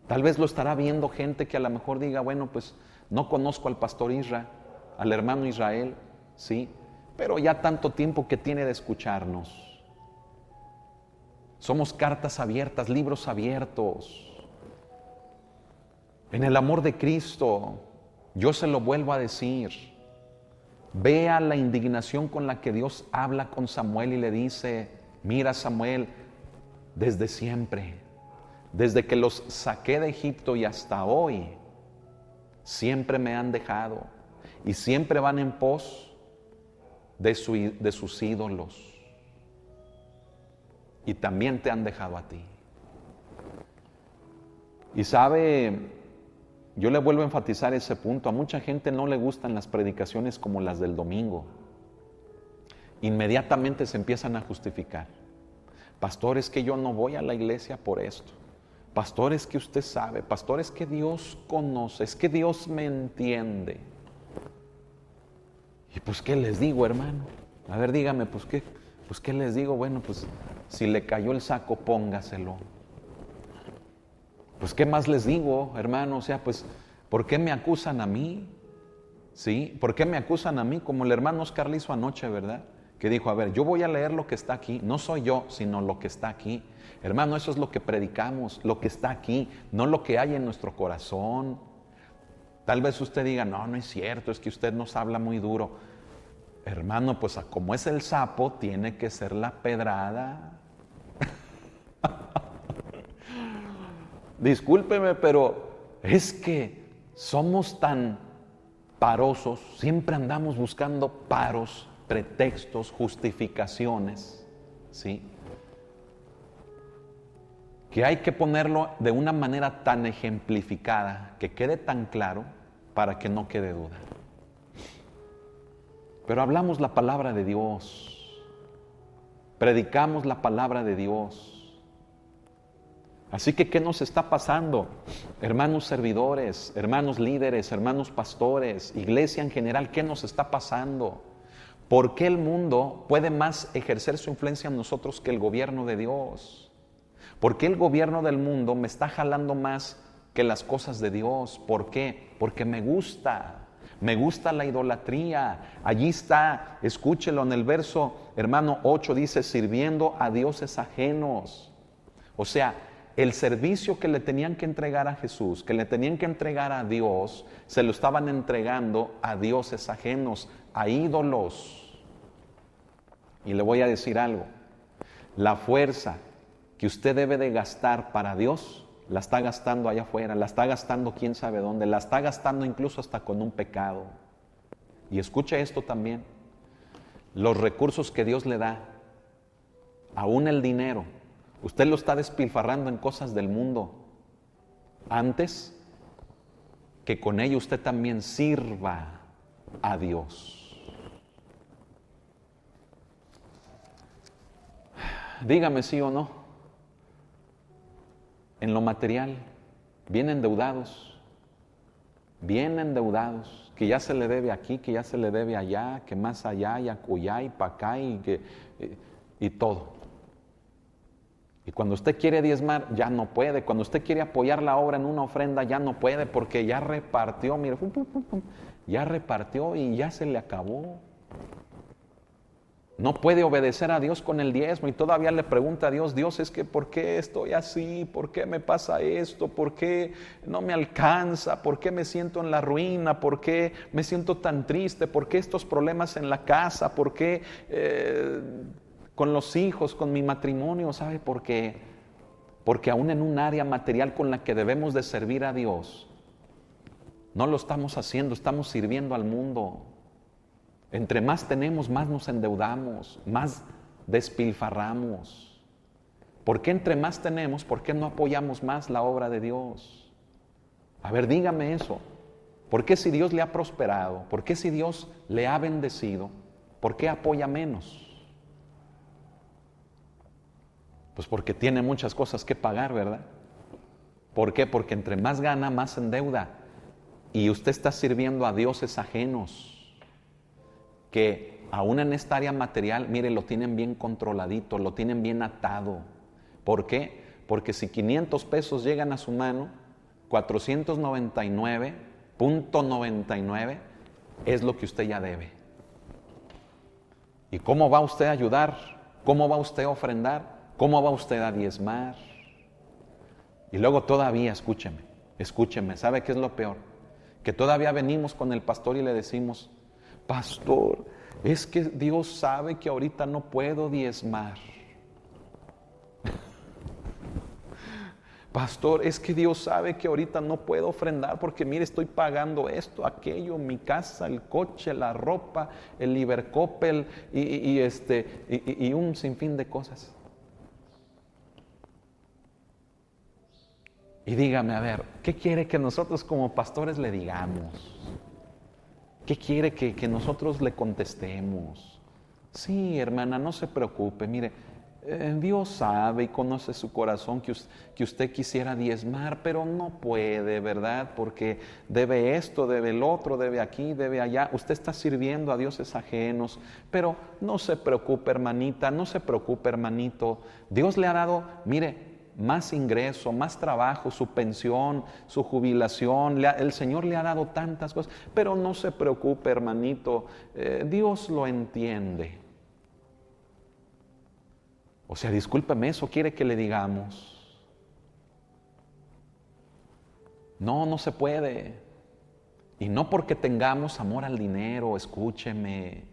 Tal vez lo estará viendo gente que a lo mejor diga, bueno, pues no conozco al pastor Isra, al hermano Israel, ¿sí? Pero ya tanto tiempo que tiene de escucharnos. Somos cartas abiertas, libros abiertos. En el amor de Cristo, yo se lo vuelvo a decir. Vea la indignación con la que Dios habla con Samuel y le dice, mira Samuel, desde siempre, desde que los saqué de Egipto y hasta hoy, siempre me han dejado y siempre van en pos de sus ídolos. Y también te han dejado a ti. Y sabe, yo le vuelvo a enfatizar ese punto. A mucha gente no le gustan las predicaciones como las del domingo. Inmediatamente se empiezan a justificar. Pastor, es que yo no voy a la iglesia por esto. Pastor, es que usted sabe. Pastor, es que Dios conoce. Es que Dios me entiende. Y pues, ¿qué les digo, hermano? A ver, dígame, pues, ¿qué les digo? Bueno, pues, si le cayó el saco, póngaselo. Pues, ¿qué más les digo, hermano? O sea, pues, ¿por qué me acusan a mí? ¿Sí? ¿Por qué me acusan a mí? Como el hermano Oscar le hizo anoche, ¿verdad? Que dijo, a ver, yo voy a leer lo que está aquí. No soy yo, sino lo que está aquí. Hermano, eso es lo que predicamos, lo que está aquí, no lo que hay en nuestro corazón. Tal vez usted diga, no, no es cierto, es que usted nos habla muy duro. Hermano, pues como es el sapo, tiene que ser la pedrada. Discúlpeme, pero es que somos tan parosos, siempre andamos buscando paros, pretextos, justificaciones, ¿sí? Que hay que ponerlo de una manera tan ejemplificada, que quede tan claro, para que no quede duda. Pero hablamos la palabra de Dios, predicamos la palabra de Dios. Así que, ¿qué nos está pasando? Hermanos servidores, hermanos líderes, hermanos pastores, iglesia en general, ¿qué nos está pasando? ¿Por qué el mundo puede más ejercer su influencia en nosotros que el gobierno de Dios? ¿Por qué el gobierno del mundo me está jalando más que las cosas de Dios? ¿Por qué? Porque me gusta la idolatría. Allí está, escúchelo en el verso, hermano 8, dice, sirviendo a dioses ajenos. O sea, el servicio que le tenían que entregar a Jesús, que le tenían que entregar a Dios, se lo estaban entregando a dioses ajenos, a ídolos. Y le voy a decir algo, la fuerza que usted debe de gastar para Dios, la está gastando allá afuera, la está gastando quién sabe dónde, la está gastando incluso hasta con un pecado. Y escuche esto también, los recursos que Dios le da, aún el dinero, usted lo está despilfarrando en cosas del mundo, antes que con ello usted también sirva a Dios. Dígame sí o no. En lo material, bien endeudados, que ya se le debe aquí, que ya se le debe allá, que más allá y acullá y para acá y todo. Y cuando usted quiere diezmar, ya no puede. Cuando usted quiere apoyar la obra en una ofrenda, ya no puede porque ya repartió, mire, ya repartió y ya se le acabó. No puede obedecer a Dios con el diezmo y todavía le pregunta a Dios, Dios, es que ¿por qué estoy así? ¿Por qué me pasa esto? ¿Por qué no me alcanza? ¿Por qué me siento en la ruina? ¿Por qué me siento tan triste? ¿Por qué estos problemas en la casa? ¿Por qué con los hijos, con mi matrimonio? ¿Sabe por qué? Porque aún en un área material con la que debemos de servir a Dios, no lo estamos haciendo, estamos sirviendo al mundo. Entre más tenemos, más nos endeudamos, más despilfarramos. ¿Por qué entre más tenemos, por qué no apoyamos más la obra de Dios? A ver, dígame eso. ¿Por qué si Dios le ha prosperado, por qué si Dios le ha bendecido, por qué apoya menos? Pues porque tiene muchas cosas que pagar, ¿verdad? ¿Por qué? Porque entre más gana, más se endeuda. Y usted está sirviendo a dioses ajenos, que aún en esta área material, mire, lo tienen bien controladito, lo tienen bien atado. ¿Por qué? Porque si 500 pesos llegan a su mano, 499.99 es lo que usted ya debe. ¿Y cómo va usted a ayudar? ¿Cómo va usted a ofrendar? ¿Cómo va usted a diezmar? Y luego todavía, escúcheme, ¿sabe qué es lo peor? Que todavía venimos con el pastor y le decimos, pastor, es que Dios sabe que ahorita no puedo diezmar. Pastor, es que Dios sabe que ahorita no puedo ofrendar porque mire, estoy pagando esto, aquello, mi casa, el coche, la ropa, el Ibercoppel y un sinfín de cosas. Y dígame, a ver, ¿qué quiere que nosotros como pastores le digamos? ¿Qué quiere que nosotros le contestemos? Sí, hermana, no se preocupe, mire, Dios sabe y conoce su corazón que usted quisiera diezmar, pero no puede, ¿verdad? Porque debe esto, debe el otro, debe aquí, debe allá. Usted está sirviendo a dioses ajenos, pero no se preocupe, hermanita, no se preocupe, hermanito. Dios le ha dado, mire, más ingreso, más trabajo, su pensión, su jubilación, el Señor le ha dado tantas cosas, pero no se preocupe, hermanito, Dios lo entiende. O sea, discúlpeme, ¿eso quiere que le digamos? No, no se puede. Y no porque tengamos amor al dinero, escúcheme.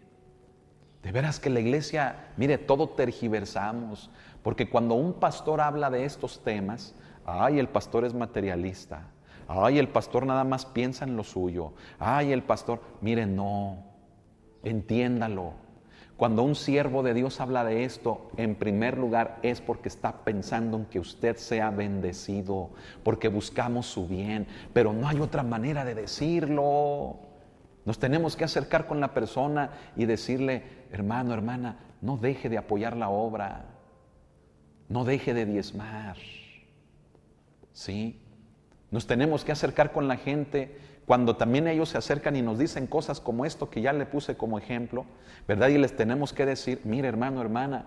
De veras que la iglesia, mire, todo tergiversamos, porque cuando un pastor habla de estos temas, ay, el pastor es materialista, ay, el pastor nada más piensa en lo suyo, ay, el pastor, mire, no, entiéndalo. Cuando un siervo de Dios habla de esto, en primer lugar es porque está pensando en que usted sea bendecido, porque buscamos su bien, pero no hay otra manera de decirlo. Nos tenemos que acercar con la persona y decirle, hermano, hermana, no deje de apoyar la obra, no deje de diezmar. ¿Sí? Nos tenemos que acercar con la gente cuando también ellos se acercan y nos dicen cosas como esto que ya le puse como ejemplo, ¿verdad? Y les tenemos que decir, mire, hermano, hermana,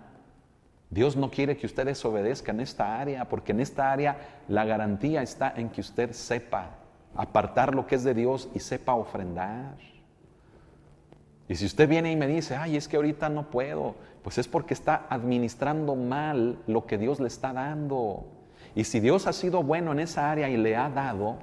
Dios no quiere que usted desobedezca en esta área, porque en esta área la garantía está en que usted sepa apartar lo que es de Dios y sepa ofrendar. Y si usted viene y me dice, ay, es que ahorita no puedo, pues es porque está administrando mal lo que Dios le está dando. Y si Dios ha sido bueno en esa área y le ha dado,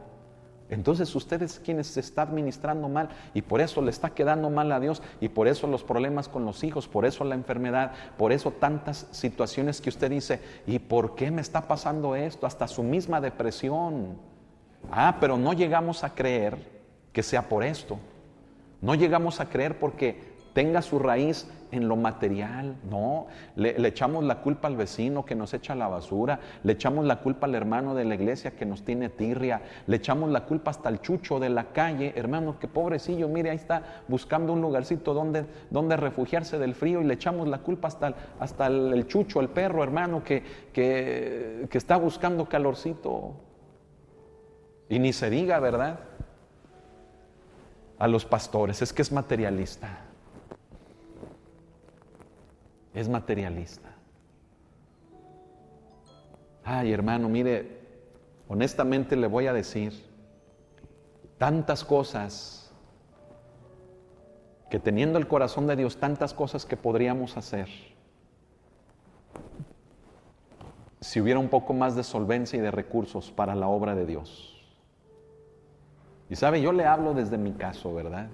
entonces usted es quien se está administrando mal y por eso le está quedando mal a Dios y por eso los problemas con los hijos, por eso la enfermedad, por eso tantas situaciones que usted dice, ¿y por qué me está pasando esto? Hasta su misma depresión. Ah, pero no llegamos a creer que sea por esto. No llegamos a creer porque tenga su raíz en lo material. No, le echamos la culpa al vecino que nos echa la basura, le echamos la culpa al hermano de la iglesia que nos tiene tirria, le echamos la culpa hasta al chucho de la calle, hermano, que pobrecillo, mire, ahí está buscando un lugarcito donde refugiarse del frío y le echamos la culpa hasta el chucho, el perro, hermano, que está buscando calorcito. Y ni se diga, ¿verdad? A los pastores, es que es materialista. Es materialista. Ay, hermano, mire, honestamente le voy a decir, tantas cosas que teniendo el corazón de Dios, tantas cosas que podríamos hacer, si hubiera un poco más de solvencia y de recursos para la obra de Dios. Y sabe, yo le hablo desde mi caso, ¿verdad?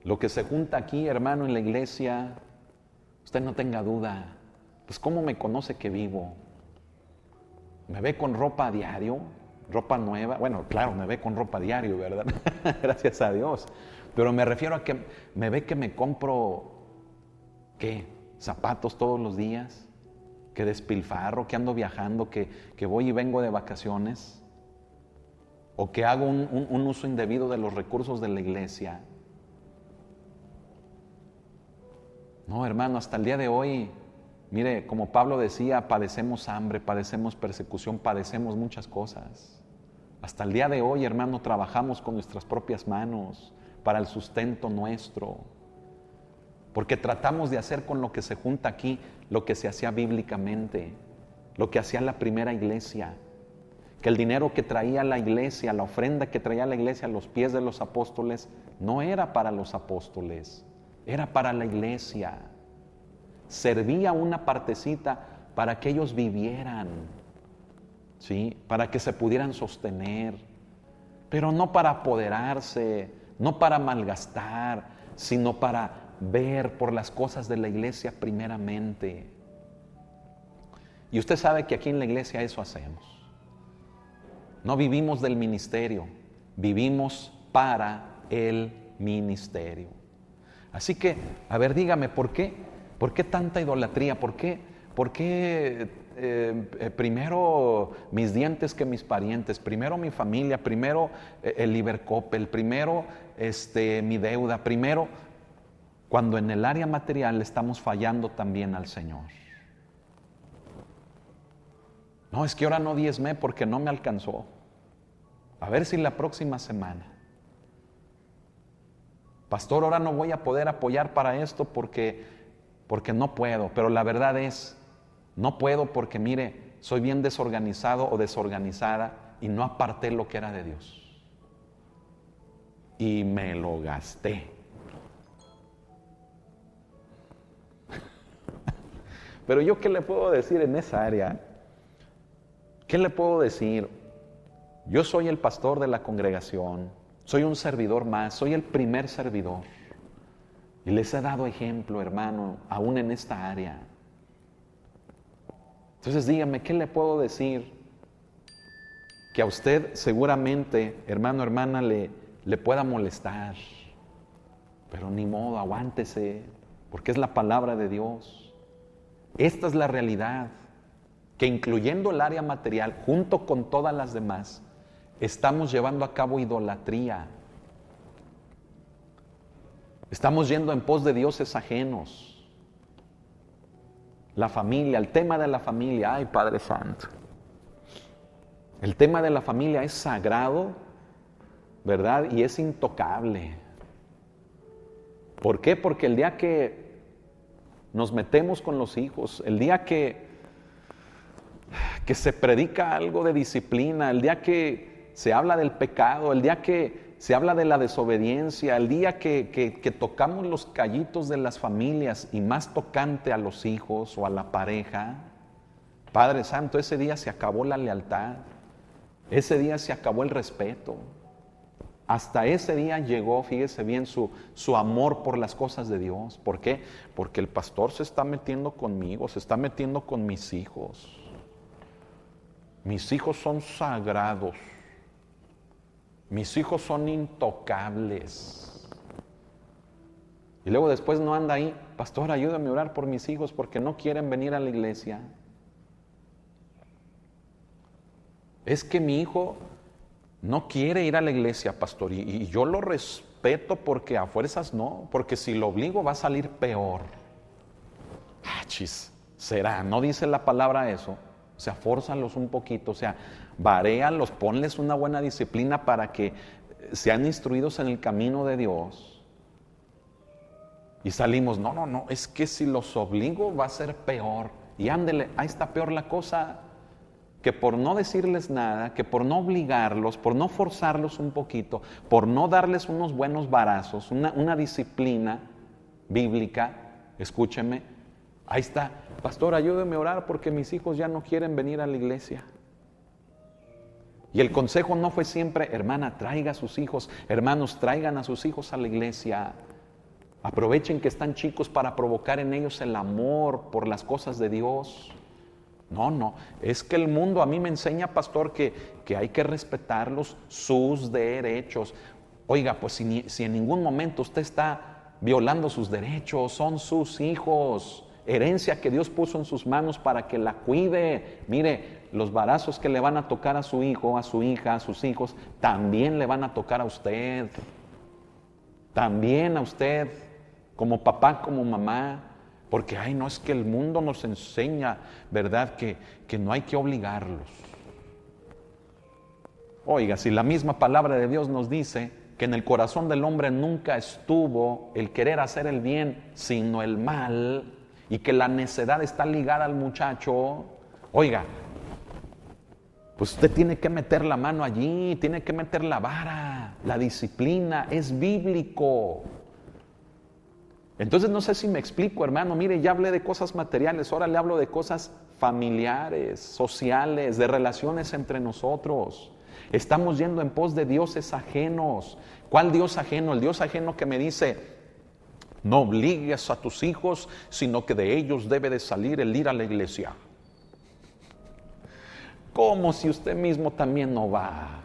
Lo que se junta aquí, hermano, en la iglesia, usted no tenga duda, pues ¿cómo me conoce que vivo? ¿Me ve con ropa a diario? ¿Ropa nueva? Bueno, claro, me ve con ropa a diario, ¿verdad? Gracias a Dios. Pero me refiero a que me ve que me compro, ¿qué? ¿Zapatos todos los días? ¿Que despilfarro? ¿Que ando viajando? ¿Que voy y vengo de vacaciones? ¿O que hago un uso indebido de los recursos de la iglesia? No, hermano, hasta el día de hoy, mire, como Pablo decía, padecemos hambre, padecemos persecución, padecemos muchas cosas. Hasta el día de hoy, hermano, trabajamos con nuestras propias manos para el sustento nuestro. porque tratamos de hacer con lo que se junta aquí lo que se hacía bíblicamente, lo que hacía la primera iglesia. Que el dinero que traía la iglesia, la ofrenda que traía la iglesia a los pies de los apóstoles, no era para los apóstoles, era para la iglesia. Servía una partecita para que ellos vivieran, ¿sí? Para que se pudieran sostener, pero no para apoderarse, no para malgastar, sino para ver por las cosas de la iglesia primeramente. Y usted sabe que aquí en la iglesia eso hacemos. No vivimos del ministerio, vivimos para el ministerio. Así que, a ver, dígame, ¿por qué tanta idolatría? ¿Por qué primero mis dientes que mis parientes? Primero mi familia, primero el Ibercoppel, primero mi deuda, primero, cuando en el área material estamos fallando también al Señor. No, es que ahora no diezmé porque no me alcanzó. A ver si la próxima semana. Pastor, ahora no voy a poder apoyar para esto porque no puedo. Pero la verdad es, no puedo porque mire, soy bien desorganizado o desorganizada y no aparté lo que era de Dios. Y me lo gasté. Pero yo, ¿qué le puedo decir en esa área? ¿Qué le puedo decir? Yo soy el pastor de la congregación, soy un servidor más, soy el primer servidor. Y les he dado ejemplo, hermano, aún en esta área. Entonces dígame, ¿qué le puedo decir? Que a usted seguramente, hermano, hermana, le pueda molestar. Pero ni modo, aguántese, porque es la palabra de Dios. Esta es la realidad, que incluyendo el área material, junto con todas las demás, estamos llevando a cabo idolatría. Estamos yendo en pos de dioses ajenos. La familia, el tema de la familia, ay Padre Santo. El tema de la familia es sagrado, ¿verdad? Y es intocable. ¿Por qué? Porque el día que nos metemos con los hijos, el día que se predica algo de disciplina, el día que se habla del pecado, el día que se habla de la desobediencia, el día que tocamos los callitos de las familias y más tocante a los hijos o a la pareja, Padre Santo, ese día se acabó la lealtad, ese día se acabó el respeto. Hasta ese día llegó, fíjese bien, su amor por las cosas de Dios. ¿Por qué? Porque el pastor se está metiendo conmigo, se está metiendo con mis hijos. Mis hijos son sagrados. Mis hijos son intocables. Y luego después no anda ahí, pastor, ayúdame a orar por mis hijos porque no quieren venir a la iglesia. Es que mi hijo no quiere ir a la iglesia, pastor, y yo lo respeto porque a fuerzas no, porque si lo obligo va a salir peor. Chis, será, no dice la palabra eso. O sea, fórzalos un poquito, o sea, varéalos, ponles una buena disciplina para que sean instruidos en el camino de Dios. Y salimos, no, es que si los obligo va a ser peor. Y ándele, ahí está peor la cosa, que por no decirles nada, que por no obligarlos, por no forzarlos un poquito, por no darles unos buenos varazos, una disciplina bíblica, escúcheme, ahí está, pastor, ayúdeme a orar porque mis hijos ya no quieren venir a la iglesia. Y el consejo no fue siempre, hermana, traiga a sus hijos, hermanos, traigan a sus hijos a la iglesia. Aprovechen que están chicos para provocar en ellos el amor por las cosas de Dios. No, es que el mundo a mí me enseña, pastor, que hay que respetarlos, sus derechos. Oiga, pues si en ningún momento usted está violando sus derechos, son sus hijos, herencia que Dios puso en sus manos para que la cuide. Mire, los varazos que le van a tocar a su hijo, a su hija, a sus hijos, también le van a tocar a usted. También a usted, como papá, como mamá. Porque, no, es que el mundo nos enseña, ¿verdad?, que no hay que obligarlos. Oiga, si la misma palabra de Dios nos dice que en el corazón del hombre nunca estuvo el querer hacer el bien, sino el mal, y que la necedad está ligada al muchacho, oiga, pues usted tiene que meter la mano allí, tiene que meter la vara, la disciplina, es bíblico. Entonces no sé si me explico, hermano. Mire, ya hablé de cosas materiales, ahora le hablo de cosas familiares, sociales, de relaciones entre nosotros. Estamos yendo en pos de dioses ajenos. ¿Cuál Dios ajeno? El Dios ajeno que me dice, no obligues a tus hijos, sino que de ellos debe de salir el ir a la iglesia. Como si usted mismo también no va.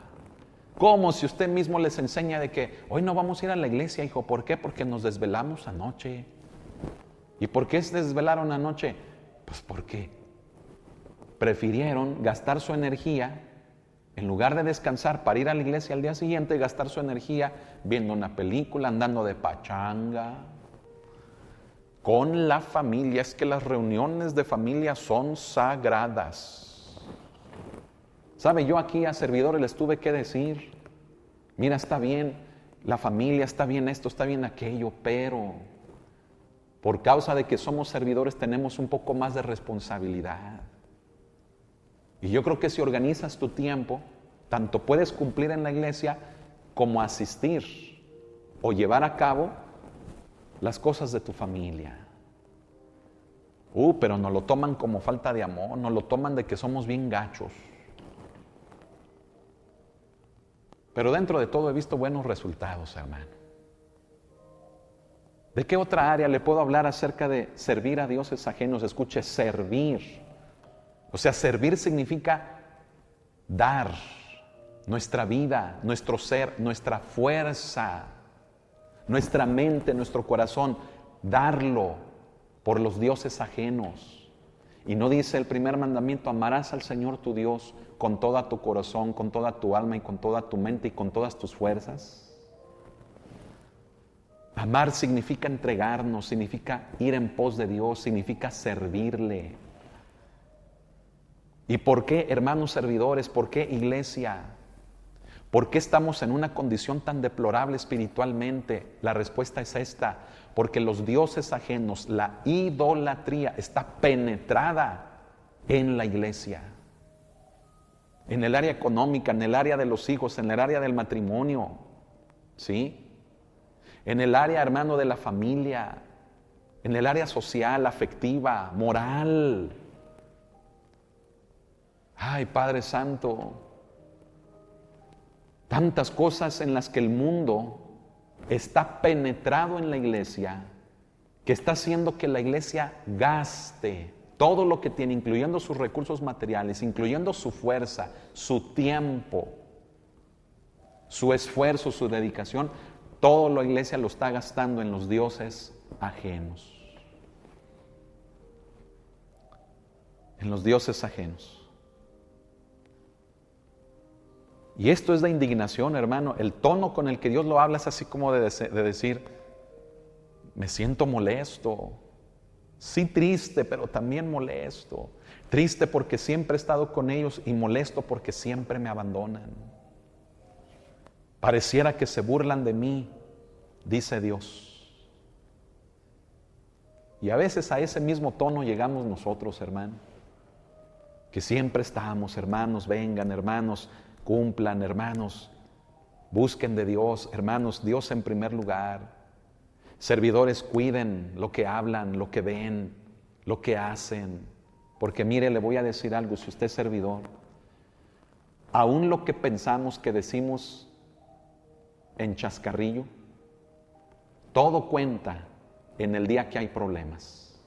Como si usted mismo les enseña de que hoy no vamos a ir a la iglesia, hijo. ¿Por qué? Porque nos desvelamos anoche. ¿Y por qué se desvelaron anoche? Pues porque prefirieron gastar su energía, en lugar de descansar para ir a la iglesia al día siguiente, gastar su energía viendo una película, andando de pachanga, con la familia. Es que las reuniones de familia son sagradas. ¿Sabe? Yo aquí a servidores les tuve que decir, mira, está bien la familia, está bien esto, está bien aquello, pero por causa de que somos servidores tenemos un poco más de responsabilidad. Y yo creo que si organizas tu tiempo, tanto puedes cumplir en la iglesia como asistir o llevar a cabo las cosas de tu familia. Pero nos lo toman como falta de amor, nos lo toman de que somos bien gachos. Pero dentro de todo he visto buenos resultados, hermano. ¿De qué otra área le puedo hablar acerca de servir a dioses ajenos? Escuche, servir. O sea, servir significa dar nuestra vida, nuestro ser, nuestra fuerza, nuestra mente, nuestro corazón, darlo por los dioses ajenos. Y no dice el primer mandamiento, amarás al Señor tu Dios con todo tu corazón, con toda tu alma y con toda tu mente y con todas tus fuerzas. Amar significa entregarnos, significa ir en pos de Dios, significa servirle. ¿Y por qué, hermanos servidores? ¿Por qué, iglesia? ¿Por qué estamos en una condición tan deplorable espiritualmente? La respuesta es esta: porque los dioses ajenos, la idolatría está penetrada en la iglesia. En el área económica, en el área de los hijos, en el área del matrimonio, ¿sí? En el área, hermano, de la familia, en el área social, afectiva, moral. Ay, Padre Santo, tantas cosas en las que el mundo está penetrado en la iglesia, que está haciendo que la iglesia gaste todo lo que tiene, incluyendo sus recursos materiales, incluyendo su fuerza, su tiempo, su esfuerzo, su dedicación. Todo la iglesia lo está gastando en los dioses ajenos. En los dioses ajenos. Y esto es de indignación, hermano. El tono con el que Dios lo habla es así como de decir, me siento molesto. Sí, triste, pero también molesto. Triste porque siempre he estado con ellos y molesto porque siempre me abandonan. Pareciera que se burlan de mí, dice Dios. Y a veces a ese mismo tono llegamos nosotros, hermano. Que siempre estamos, hermanos, vengan, hermanos, cumplan, hermanos, busquen de Dios, hermanos, Dios en primer lugar. Servidores, cuiden lo que hablan, lo que ven, lo que hacen. Porque mire, le voy a decir algo, si usted es servidor, aún lo que pensamos que decimos en chascarrillo, todo cuenta en el día que hay problemas.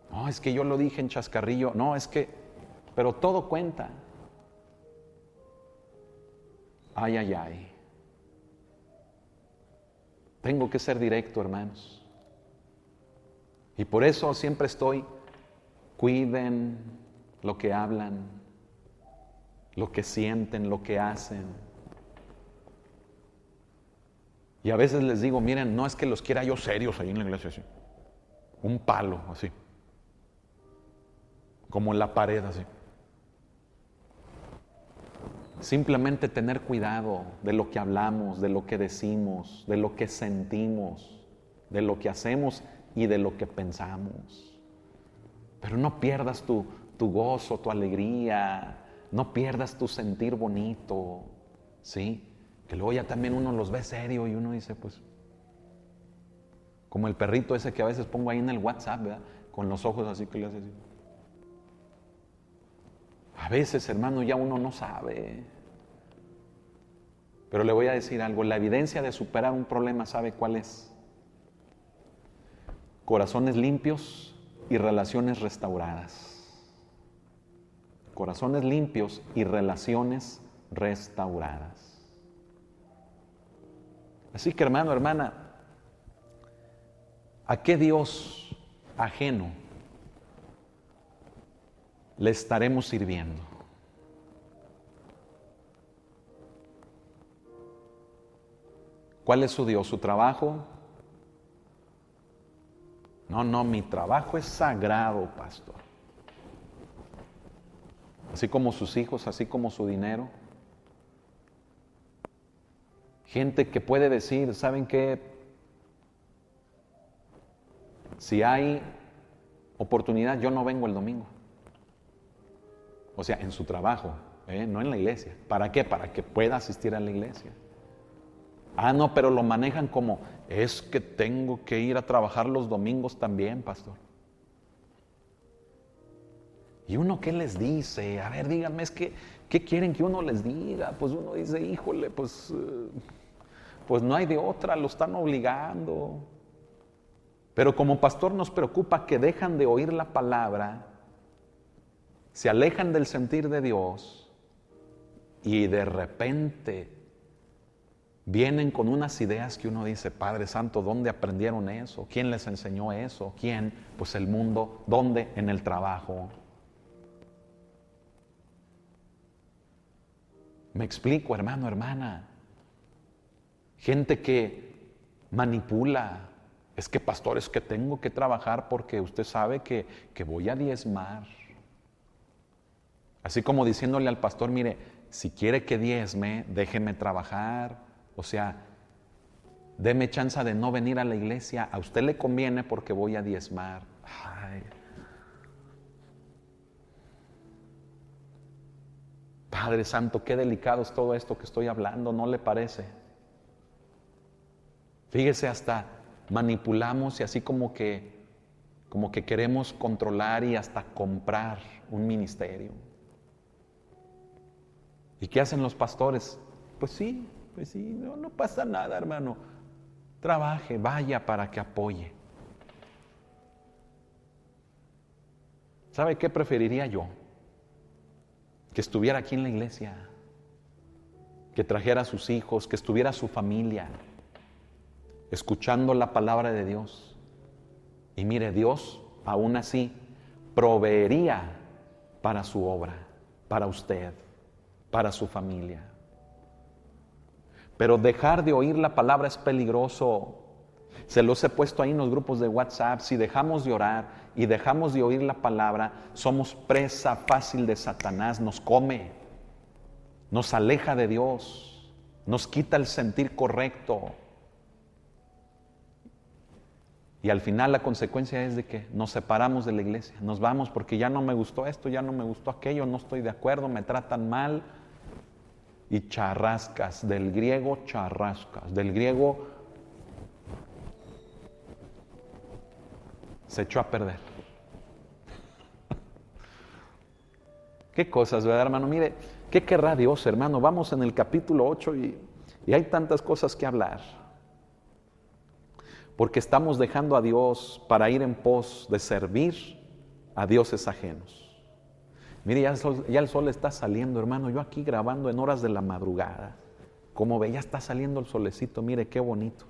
No, es que yo lo dije en chascarrillo, no, es que, pero todo cuenta. Ay, ay, ay. Tengo que ser directo, hermanos. Y por eso siempre estoy, cuiden lo que hablan, lo que sienten, lo que hacen. Y a veces les digo, miren, no es que los quiera yo serios ahí en la iglesia, así. Un palo, así. Como en la pared, así. simplemente tener cuidado de lo que hablamos, de lo que decimos, de lo que sentimos, de lo que hacemos y de lo que pensamos. Pero no pierdas tu gozo, tu alegría, no pierdas tu sentir bonito, ¿sí? Que luego ya también uno los ve serio y uno dice, pues, como el perrito ese que a veces pongo ahí en el WhatsApp, ¿verdad? Con los ojos así que le hace así. A veces, hermano, ya uno no sabe. Pero le voy a decir algo, la evidencia de superar un problema, ¿sabe cuál es? Corazones limpios y relaciones restauradas. Corazones limpios y relaciones restauradas. Así que, hermano, hermana, ¿a qué Dios ajeno le estaremos sirviendo? ¿Cuál es su Dios? ¿Su trabajo? No, mi trabajo es sagrado, pastor. Así como sus hijos, así como su dinero. Gente que puede decir, ¿saben qué? Si hay oportunidad, yo no vengo el domingo. O sea, en su trabajo, no en la iglesia. ¿Para qué? Para que pueda asistir a la iglesia. Ah, no, pero lo manejan como, es que tengo que ir a trabajar los domingos también, pastor. ¿Y uno qué les dice? A ver, díganme, ¿qué quieren que uno les diga? Pues uno dice, híjole, pues no hay de otra, lo están obligando. Pero como pastor nos preocupa que dejan de oír la palabra, se alejan del sentir de Dios y de repente vienen con unas ideas que uno dice, Padre Santo, ¿dónde aprendieron eso? ¿Quién les enseñó eso? ¿Quién? Pues el mundo. ¿Dónde? En el trabajo. Me explico, hermano, hermana. Gente que manipula. Es que, pastor, es que tengo que trabajar porque usted sabe que voy a diezmar. Así como diciéndole al pastor, mire, si quiere que diezme, déjeme trabajar. O sea, deme chance de no venir a la iglesia. A usted le conviene porque voy a diezmar. Ay. Padre Santo, qué delicado es todo esto que estoy hablando, ¿no le parece? Fíjese, hasta manipulamos y así como que queremos controlar y hasta comprar un ministerio. ¿Y qué hacen los pastores? Pues sí, no pasa nada, hermano. Trabaje, vaya para que apoye. ¿Sabe qué preferiría yo? Que estuviera aquí en la iglesia, que trajera a sus hijos, que estuviera su familia, escuchando la palabra de Dios. Y mire, Dios aún así proveería para su obra, para usted, para su familia. Pero dejar de oír la palabra es peligroso. Se los he puesto ahí en los grupos de WhatsApp. Si dejamos de orar y dejamos de oír la palabra, somos presa fácil de Satanás. Nos come, nos aleja de Dios, nos quita el sentir correcto. Y al final la consecuencia es de que nos separamos de la iglesia. Nos vamos porque ya no me gustó esto, ya no me gustó aquello, no estoy de acuerdo, me tratan mal. Y charrascas, del griego charrascas, del griego se echó a perder. Qué cosas, ¿verdad, hermano? Mire, ¿qué querrá Dios, hermano? Vamos en el capítulo 8 y hay tantas cosas que hablar. Porque estamos dejando a Dios para ir en pos de servir a dioses ajenos. Mire, ya el sol está saliendo, hermano. Yo aquí grabando en horas de la madrugada. Como ve, ya está saliendo el solecito. Mire, qué bonito.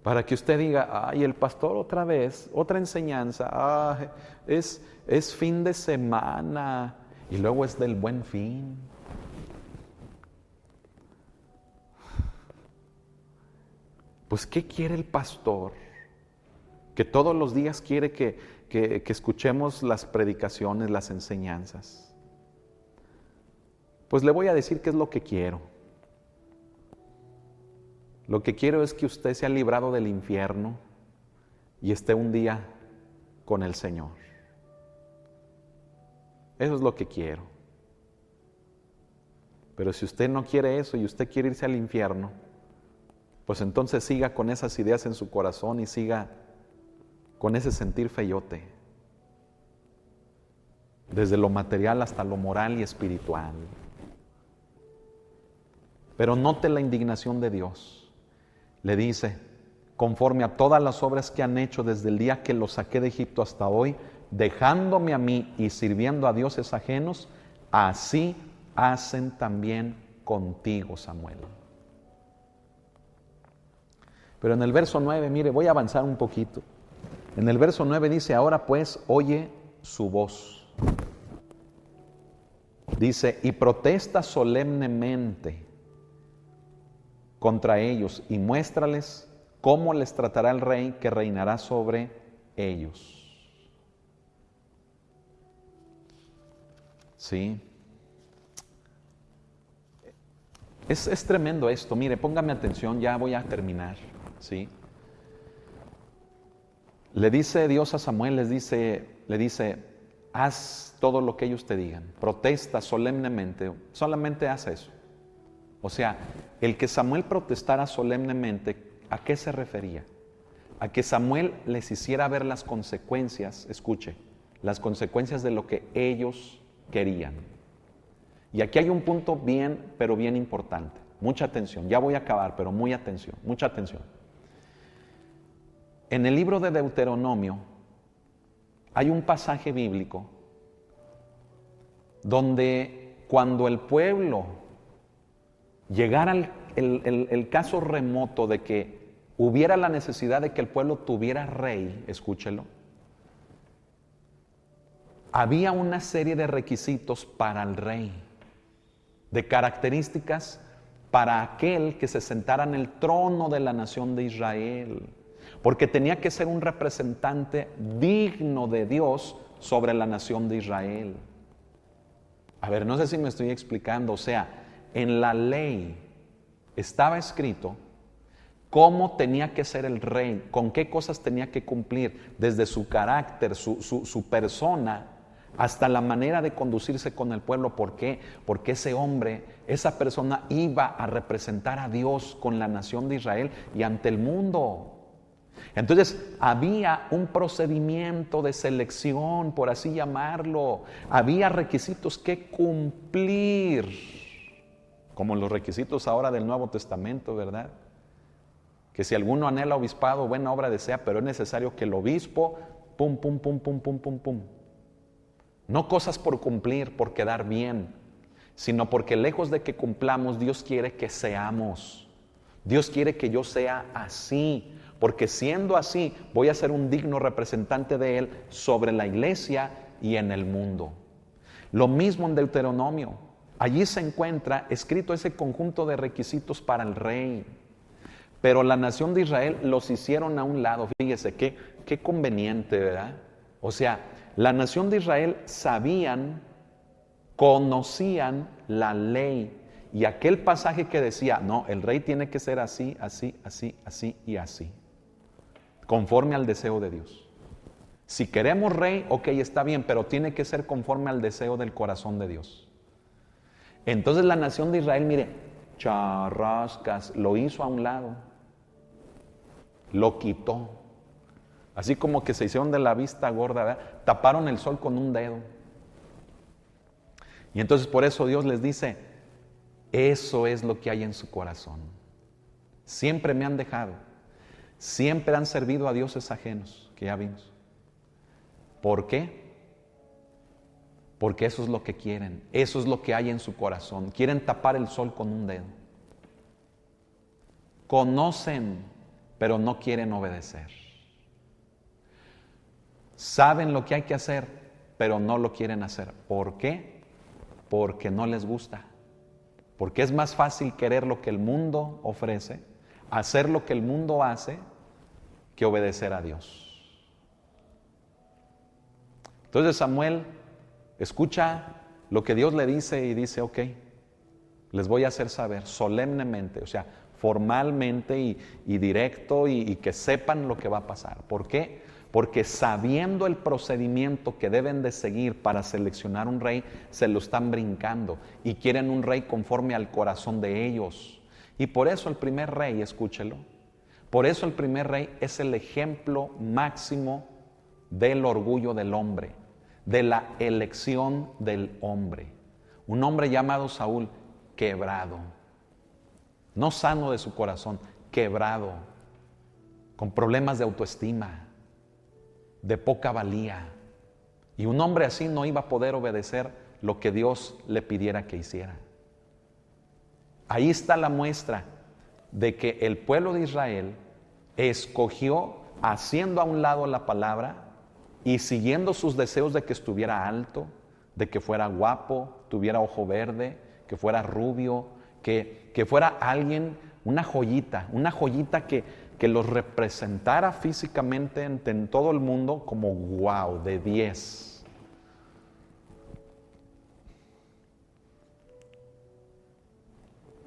Para que usted diga, ay, el pastor otra vez, otra enseñanza. Ay, es fin de semana. Y luego es del Buen Fin. Pues, ¿qué quiere el pastor? Que todos los días quiere que escuchemos las predicaciones, las enseñanzas. Pues le voy a decir qué es lo que quiero. Lo que quiero es que usted sea librado del infierno y esté un día con el Señor. Eso es lo que quiero. Pero si usted no quiere eso y usted quiere irse al infierno, pues entonces siga con esas ideas en su corazón y siga con ese sentir feyote, desde lo material hasta lo moral y espiritual. Pero note la indignación de Dios. Le dice, conforme a todas las obras que han hecho desde el día que los saqué de Egipto hasta hoy, dejándome a mí y sirviendo a dioses ajenos, así hacen también contigo, Samuel. Pero en el verso 9, mire, voy a avanzar un poquito. En el verso 9 dice, ahora pues oye su voz. Dice, y protesta solemnemente contra ellos y muéstrales cómo les tratará el rey que reinará sobre ellos. Sí. Es tremendo esto. Mire, póngame atención, ya voy a terminar. ¿Sí? Le dice Dios a Samuel, le dice, haz todo lo que ellos te digan, protesta solemnemente, solamente haz eso. O sea, el que Samuel protestara solemnemente, ¿a qué se refería? A que Samuel les hiciera ver las consecuencias, escuche, las consecuencias de lo que ellos querían. Y aquí hay un punto bien, pero bien importante. Mucha atención, ya voy a acabar, pero mucha atención. En el libro de Deuteronomio hay un pasaje bíblico donde cuando el pueblo llegara el caso remoto de que hubiera la necesidad de que el pueblo tuviera rey, escúchelo, había una serie de requisitos para el rey, de características para aquel que se sentara en el trono de la nación de Israel, porque tenía que ser un representante digno de Dios sobre la nación de Israel. A ver, no sé si me estoy explicando, o sea, en la ley estaba escrito cómo tenía que ser el rey, con qué cosas tenía que cumplir, desde su carácter, su persona, hasta la manera de conducirse con el pueblo. ¿Por qué? Porque ese hombre, esa persona iba a representar a Dios con la nación de Israel y ante el mundo. Entonces había un procedimiento de selección, por así llamarlo. Había requisitos que cumplir, como los requisitos ahora del Nuevo Testamento, ¿verdad? Que si alguno anhela obispado, buena obra desea, pero es necesario que el obispo, pum, pum, pum, pum, pum, pum, pum. No cosas por cumplir, por quedar bien, sino porque lejos de que cumplamos, Dios quiere que seamos. Dios quiere que yo sea así, porque siendo así, voy a ser un digno representante de Él sobre la iglesia y en el mundo. Lo mismo en Deuteronomio. Allí se encuentra escrito ese conjunto de requisitos para el rey. Pero la nación de Israel los hicieron a un lado. Fíjese, qué conveniente, ¿verdad? O sea, la nación de Israel conocían la ley. Y aquel pasaje que decía, no, el rey tiene que ser así, así, así, así y así, conforme al deseo de Dios. Si queremos rey, ok, está bien, pero tiene que ser conforme al deseo del corazón de Dios. Entonces la nación de Israel, mire, charrascas, lo hizo a un lado, lo quitó, así como que se hicieron de la vista gorda, ¿verdad? Taparon el sol con un dedo. Y entonces por eso Dios les dice, eso es lo que hay en su corazón. Siempre me han dejado, siempre han servido a dioses ajenos, que ya vimos. ¿Por qué? Porque eso es lo que quieren, eso es lo que hay en su corazón. Quieren tapar el sol con un dedo. Conocen, pero no quieren obedecer. Saben lo que hay que hacer, pero no lo quieren hacer. ¿Por qué? Porque no les gusta. Porque es más fácil querer lo que el mundo ofrece, hacer lo que el mundo hace, que obedecer a Dios. Entonces Samuel escucha lo que Dios le dice y dice, ok, Les voy a hacer saber solemnemente, o sea, formalmente y directo y que sepan lo que va a pasar. ¿Por qué? Porque sabiendo el procedimiento que deben de seguir para seleccionar un rey, se lo están brincando y quieren un rey conforme al corazón de ellos. Y por eso el primer rey, escúchelo, por eso el primer rey es el ejemplo máximo del orgullo del hombre, de la elección del hombre. Un hombre llamado Saúl, quebrado, no sano de su corazón, quebrado, con problemas de autoestima, de poca valía. Y un hombre así no iba a poder obedecer lo que Dios le pidiera que hiciera. Ahí está la muestra de que el pueblo de Israel escogió, haciendo a un lado la palabra y siguiendo sus deseos de que estuviera alto, de que fuera guapo, tuviera ojo verde, que fuera rubio, que fuera alguien, una joyita que los representara físicamente en todo el mundo como wow, de 10.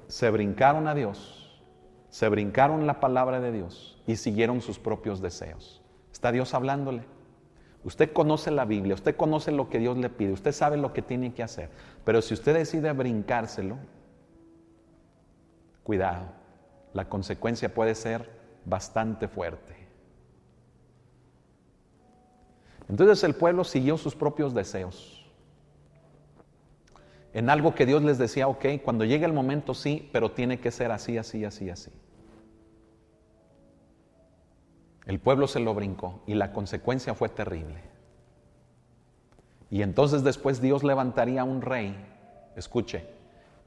Se brincaron a Dios, se brincaron la palabra de Dios y siguieron sus propios deseos. Está Dios hablándole. Usted conoce la Biblia, usted conoce lo que Dios le pide, usted sabe lo que tiene que hacer. Pero si usted decide brincárselo, cuidado, la consecuencia puede ser bastante fuerte. Entonces el pueblo siguió sus propios deseos. En algo que Dios les decía, ok, cuando llegue el momento sí, pero tiene que ser así, así, así, así. El pueblo se lo brincó y la consecuencia fue terrible. Y entonces después Dios levantaría un rey, escuche,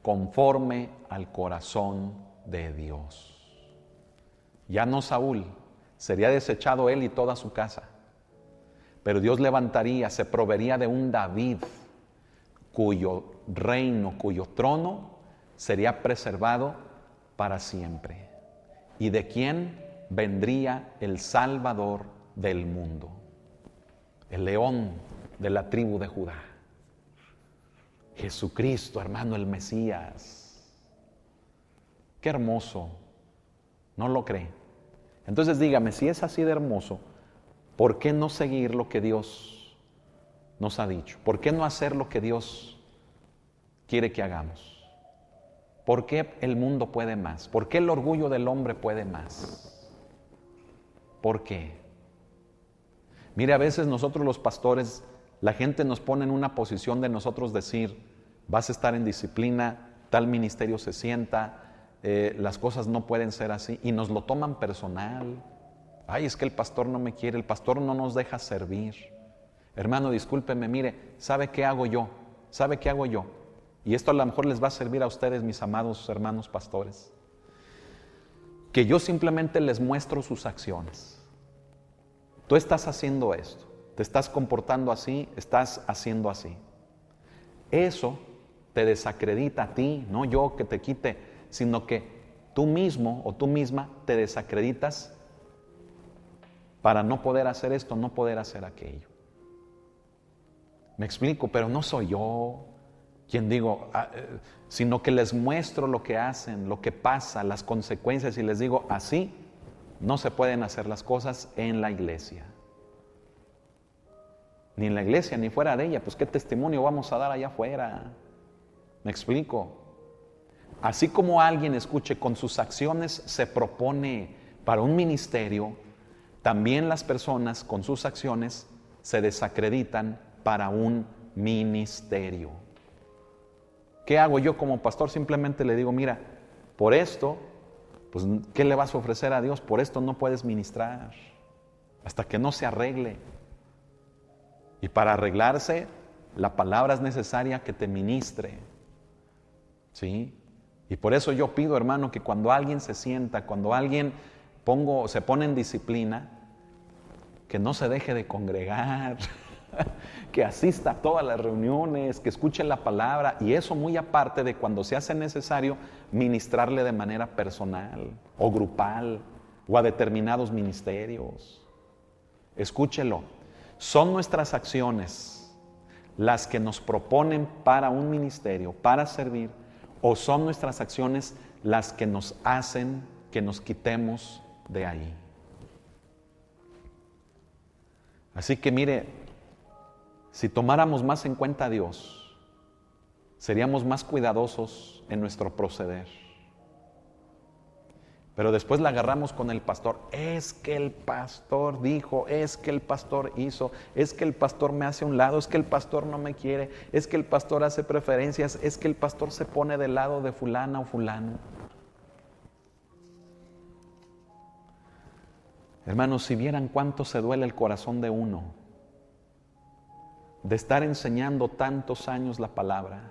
conforme al corazón de Dios. Ya no Saúl, sería desechado él y toda su casa. Pero Dios levantaría, se proveería de un David, cuyo reino, cuyo trono sería preservado para siempre. ¿Y de quién vendría el Salvador del mundo? El león de la tribu de Judá. Jesucristo, hermano, el Mesías. Qué hermoso. ¿No lo cree? Entonces dígame, si es así de hermoso, ¿por qué no seguir lo que Dios nos ha dicho? ¿Por qué no hacer lo que Dios quiere que hagamos? ¿Por qué el mundo puede más? ¿Por qué el orgullo del hombre puede más? ¿Por qué? Mire, a veces nosotros los pastores, la gente nos pone en una posición de nosotros decir, vas a estar en disciplina, tal ministerio se sienta, las cosas no pueden ser así, y nos lo toman personal. Ay, es que el pastor no me quiere, el pastor no nos deja servir. Hermano, discúlpeme, mire, ¿sabe qué hago yo? ¿Sabe qué hago yo? Y esto a lo mejor les va a servir a ustedes, mis amados hermanos pastores. Que yo simplemente les muestro sus acciones. Tú estás haciendo esto, te estás comportando así, estás haciendo así. Eso te desacredita a ti, no yo que te quite, sino que tú mismo o tú misma te desacreditas para no poder hacer esto, no poder hacer aquello. Me explico, pero no soy yo quien digo, sino que les muestro lo que hacen, lo que pasa, las consecuencias, y les digo, así no se pueden hacer las cosas en la iglesia. Ni en la iglesia, ni fuera de ella. Pues qué testimonio vamos a dar allá afuera. ¿Me explico? Así como alguien, escuche, con sus acciones se propone para un ministerio, también las personas con sus acciones se desacreditan para un ministerio. ¿Qué hago yo como pastor? Simplemente le digo, mira, por esto, pues, ¿qué le vas a ofrecer a Dios? Por esto no puedes ministrar, hasta que no se arregle. Y para arreglarse, la palabra es necesaria que te ministre. ¿Sí? Y por eso yo pido, hermano, que cuando alguien se sienta, cuando alguien se pone en disciplina, que no se deje de congregar, que asista a todas las reuniones, que escuche la palabra, y eso muy aparte de cuando se hace necesario ministrarle de manera personal o grupal o a determinados ministerios. Escúchelo, son nuestras acciones las que nos proponen para un ministerio, para servir, ¿O son nuestras acciones las que nos hacen que nos quitemos de ahí? Así que mire, si tomáramos más en cuenta a Dios, seríamos más cuidadosos en nuestro proceder. Pero después la agarramos con el pastor. Es que el pastor dijo, es que el pastor hizo, es que el pastor me hace a un lado, es que el pastor no me quiere, es que el pastor hace preferencias, es que el pastor se pone del lado de fulana o fulano. Hermanos, si vieran cuánto se duele el corazón de uno de estar enseñando tantos años la palabra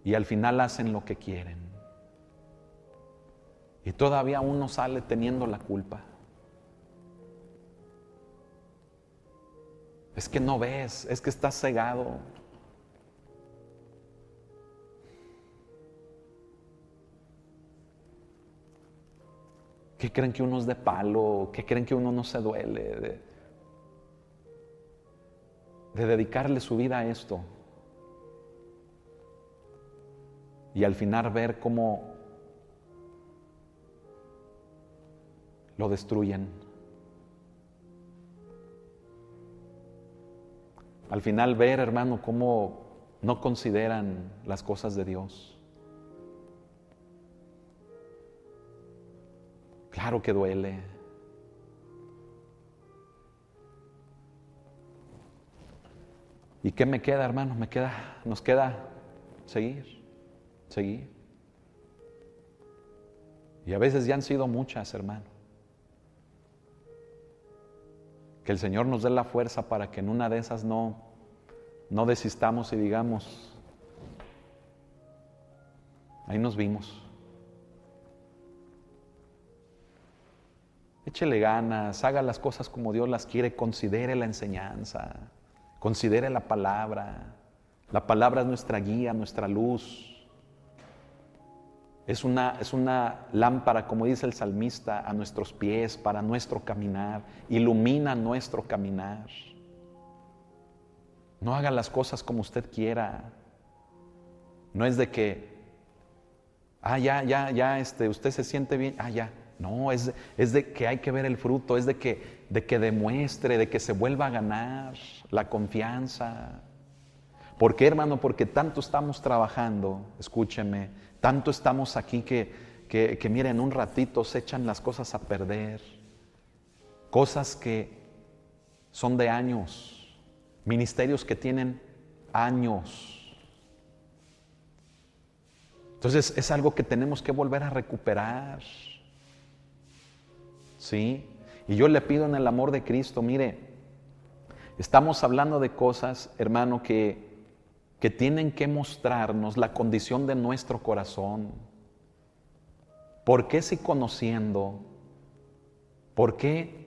y al final hacen lo que quieren. Y todavía uno sale teniendo la culpa. Es que no ves, es que estás cegado. ¿Qué creen que uno es de palo? ¿Qué creen que uno no se duele de dedicarle su vida a esto? Y al final ver cómo lo destruyen. Al final ver, hermano, cómo no consideran las cosas de Dios. Claro que duele. ¿Y qué me queda, hermano? Nos queda seguir. Y a veces ya han sido muchas, hermano. Que el Señor nos dé la fuerza para que en una de esas no desistamos y digamos, ahí nos vimos. Échele ganas, haga las cosas como Dios las quiere, considere la enseñanza, considere la palabra. La palabra es nuestra guía, nuestra luz. Es una lámpara, como dice el salmista, a nuestros pies, para nuestro caminar. Ilumina nuestro caminar. No haga las cosas como usted quiera. No es de que, usted se siente bien, ya. No, es de que hay que ver el fruto, es de que demuestre, de que se vuelva a ganar la confianza. ¿Por qué, hermano? Porque tanto estamos trabajando, escúcheme, tanto estamos aquí que miren, un ratito se echan las cosas a perder. Cosas que son de años, ministerios que tienen años. Entonces es algo que tenemos que volver a recuperar. ¿Sí? Y yo le pido en el amor de Cristo, mire, estamos hablando de cosas, hermano, que tienen que mostrarnos la condición de nuestro corazón. ¿Por qué si conociendo? ¿Por qué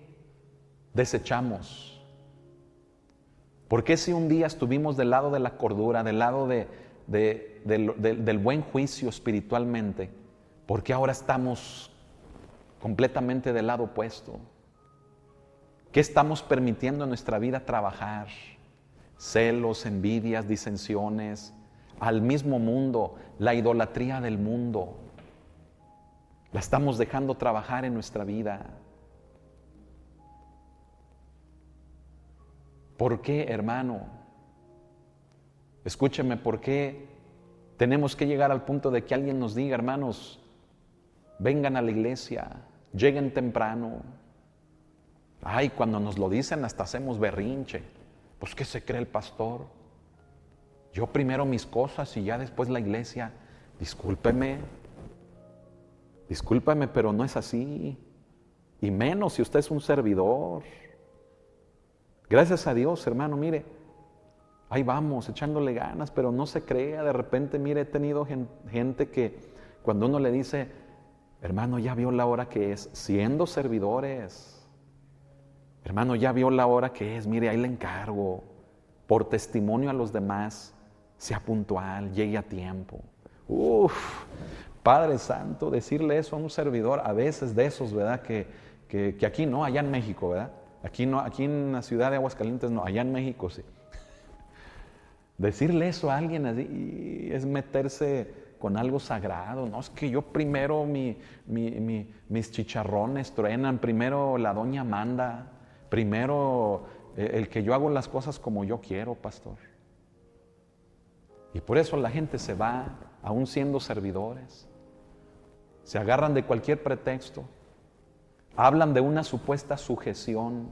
desechamos? ¿Por qué si un día estuvimos del lado de la cordura, del lado del buen juicio espiritualmente? ¿Por qué ahora estamos completamente del lado opuesto? ¿Qué estamos permitiendo en nuestra vida trabajar? Celos, envidias, disensiones, al mismo mundo, la idolatría del mundo. La estamos dejando trabajar en nuestra vida. ¿Por qué, hermano? Escúcheme, ¿por qué tenemos que llegar al punto de que alguien nos diga, hermanos, vengan a la iglesia, lleguen temprano? Ay, cuando nos lo dicen hasta hacemos berrinche. Pues, ¿qué se cree el pastor? Yo primero mis cosas y ya después la iglesia. Discúlpeme, pero no es así. Y menos si usted es un servidor. Gracias a Dios, hermano, mire, ahí vamos, echándole ganas, pero no se crea. De repente, mire, he tenido gente que cuando uno le dice, hermano, ya vio la hora que es, siendo servidores. Hermano, ya vio la hora que es, mire, ahí le encargo, por testimonio a los demás, sea puntual, llegue a tiempo. Padre Santo, decirle eso a un servidor, a veces de esos, ¿verdad? Que aquí no, allá en México, ¿verdad? Aquí no, aquí en la ciudad de Aguascalientes no, allá en México sí. Decirle eso a alguien así es meterse con algo sagrado. No, es que yo primero mis chicharrones truenan, primero la doña manda, primero el que yo hago las cosas como yo quiero, pastor. Y por eso la gente se va, aún siendo servidores. Se agarran de cualquier pretexto. Hablan de una supuesta sujeción,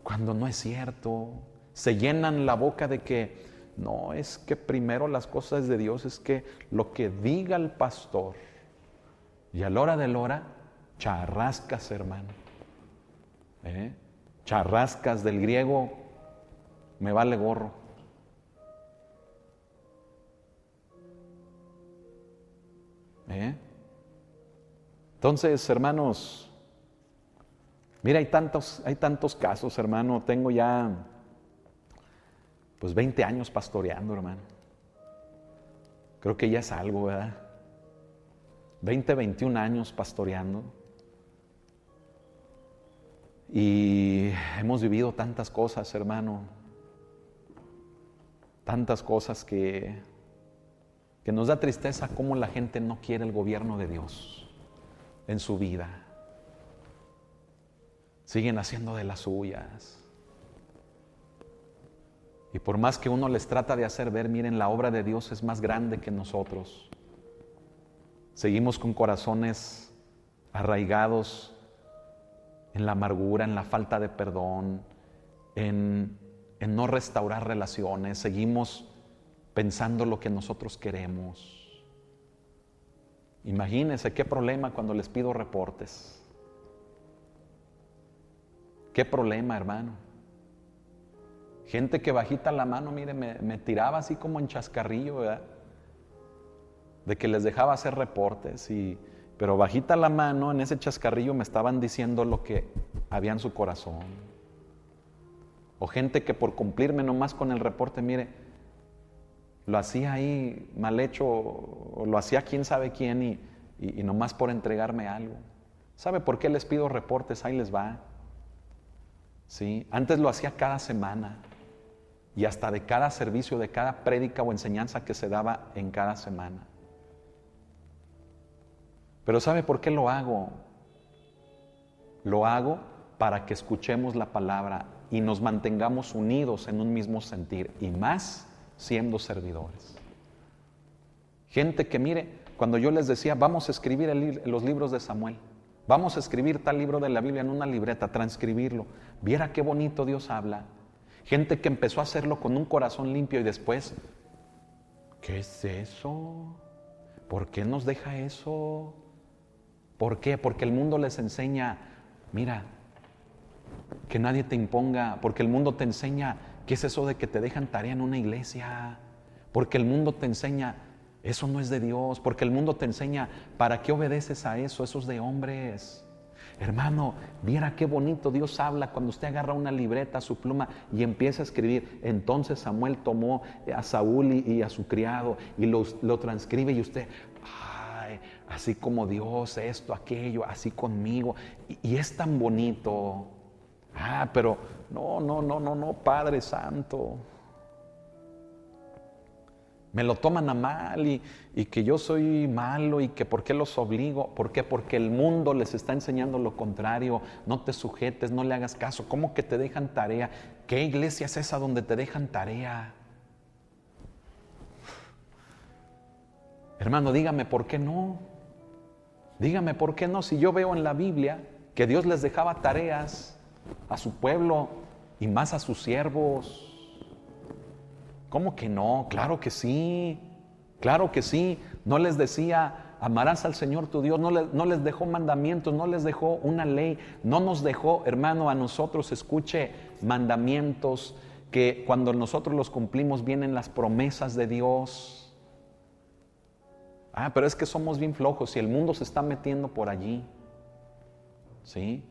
cuando no es cierto. Se llenan la boca de que no, es que primero las cosas de Dios, es que lo que diga el pastor. Y a la hora de la hora, charrascas, hermano. Charrascas, del griego, me vale gorro. Entonces, hermanos, mira, hay tantos casos, hermano. Tengo ya, pues 20 años pastoreando, hermano. Creo que ya es algo, ¿verdad? 21 años pastoreando. Y hemos vivido tantas cosas, hermano. Tantas cosas que nos da tristeza cómo la gente no quiere el gobierno de Dios en su vida. Siguen haciendo de las suyas. Y por más que uno les trata de hacer ver, miren, la obra de Dios es más grande que nosotros. Seguimos con corazones arraigados en la amargura, en la falta de perdón, en no restaurar relaciones. Seguimos pensando lo que nosotros queremos. Imagínense qué problema cuando les pido reportes. Qué problema, hermano. Gente que bajita la mano, mire, me tiraba así como en chascarrillo, ¿verdad? De que les dejaba hacer reportes, pero bajita la mano, en ese chascarrillo me estaban diciendo lo que había en su corazón. O gente que por cumplirme nomás con el reporte, mire, lo hacía ahí mal hecho, o lo hacía quién sabe quién, y nomás por entregarme algo. ¿Sabe por qué les pido reportes? Ahí les va. ¿Sí? Antes lo hacía cada semana, y hasta de cada servicio, de cada prédica o enseñanza que se daba en cada semana. Pero ¿sabe por qué lo hago? Lo hago para que escuchemos la palabra y nos mantengamos unidos en un mismo sentir, y más siendo servidores. Gente que, mire, cuando yo les decía, vamos a escribir los libros de Samuel, vamos a escribir tal libro de la Biblia en una libreta, transcribirlo, viera qué bonito Dios habla. Gente que empezó a hacerlo con un corazón limpio y después, ¿qué es eso? ¿Por qué nos deja eso? ¿Por qué? Porque el mundo les enseña, mira, que nadie te imponga, porque el mundo te enseña, ¿qué es eso de que te dejan tarea en una iglesia? Porque el mundo te enseña, eso no es de Dios, porque el mundo te enseña, ¿para qué obedeces a eso? Eso es de hombres. Hermano, viera qué bonito Dios habla cuando usted agarra una libreta, su pluma y empieza a escribir. Entonces Samuel tomó a Saúl y a su criado y lo transcribe, y usted, ay, así como Dios, esto, aquello, así conmigo. Y es tan bonito. Pero no, Padre Santo. Me lo toman a mal y que yo soy malo y que ¿por qué los obligo? ¿Por qué? Porque el mundo les está enseñando lo contrario. No te sujetes, no le hagas caso. ¿Cómo que te dejan tarea? ¿Qué iglesia es esa donde te dejan tarea? Hermano, dígame por qué no. Dígame por qué no. Si yo veo en la Biblia que Dios les dejaba tareas a su pueblo y más a sus siervos. ¿Cómo que no? Claro que sí, claro que sí. No les decía, amarás al Señor tu Dios, no les dejó mandamientos, no les dejó una ley, no nos dejó, hermano, a nosotros, escuche, mandamientos que cuando nosotros los cumplimos vienen las promesas de Dios. Pero es que somos bien flojos y el mundo se está metiendo por allí. ¿Sí?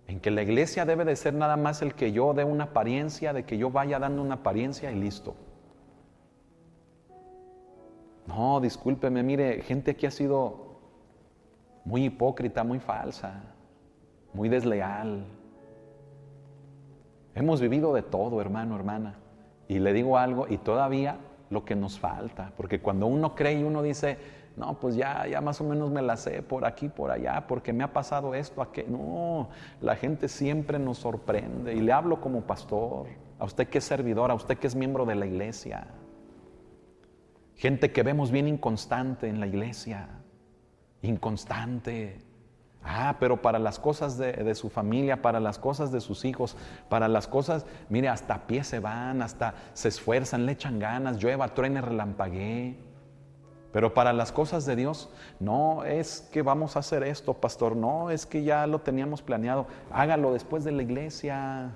En que la iglesia debe de ser nada más el que yo dé una apariencia, de que yo vaya dando una apariencia y listo. No, discúlpeme, mire, gente aquí ha sido muy hipócrita, muy falsa, muy desleal. Hemos vivido de todo, hermano, hermana. Y le digo algo, y todavía lo que nos falta, porque cuando uno cree y uno dice, no, pues ya más o menos me la sé por aquí, por allá, porque me ha pasado esto, aquello. No, la gente siempre nos sorprende, y le hablo como pastor, a usted que es servidor, a usted que es miembro de la iglesia. Gente que vemos bien inconstante en la iglesia, inconstante. Pero para las cosas de su familia, para las cosas de sus hijos, para las cosas, mire, hasta a pie se van, hasta se esfuerzan, le echan ganas, llueva, truene, relampaguee. Pero para las cosas de Dios, no es que vamos a hacer esto, pastor, no, es que ya lo teníamos planeado, hágalo después de la iglesia.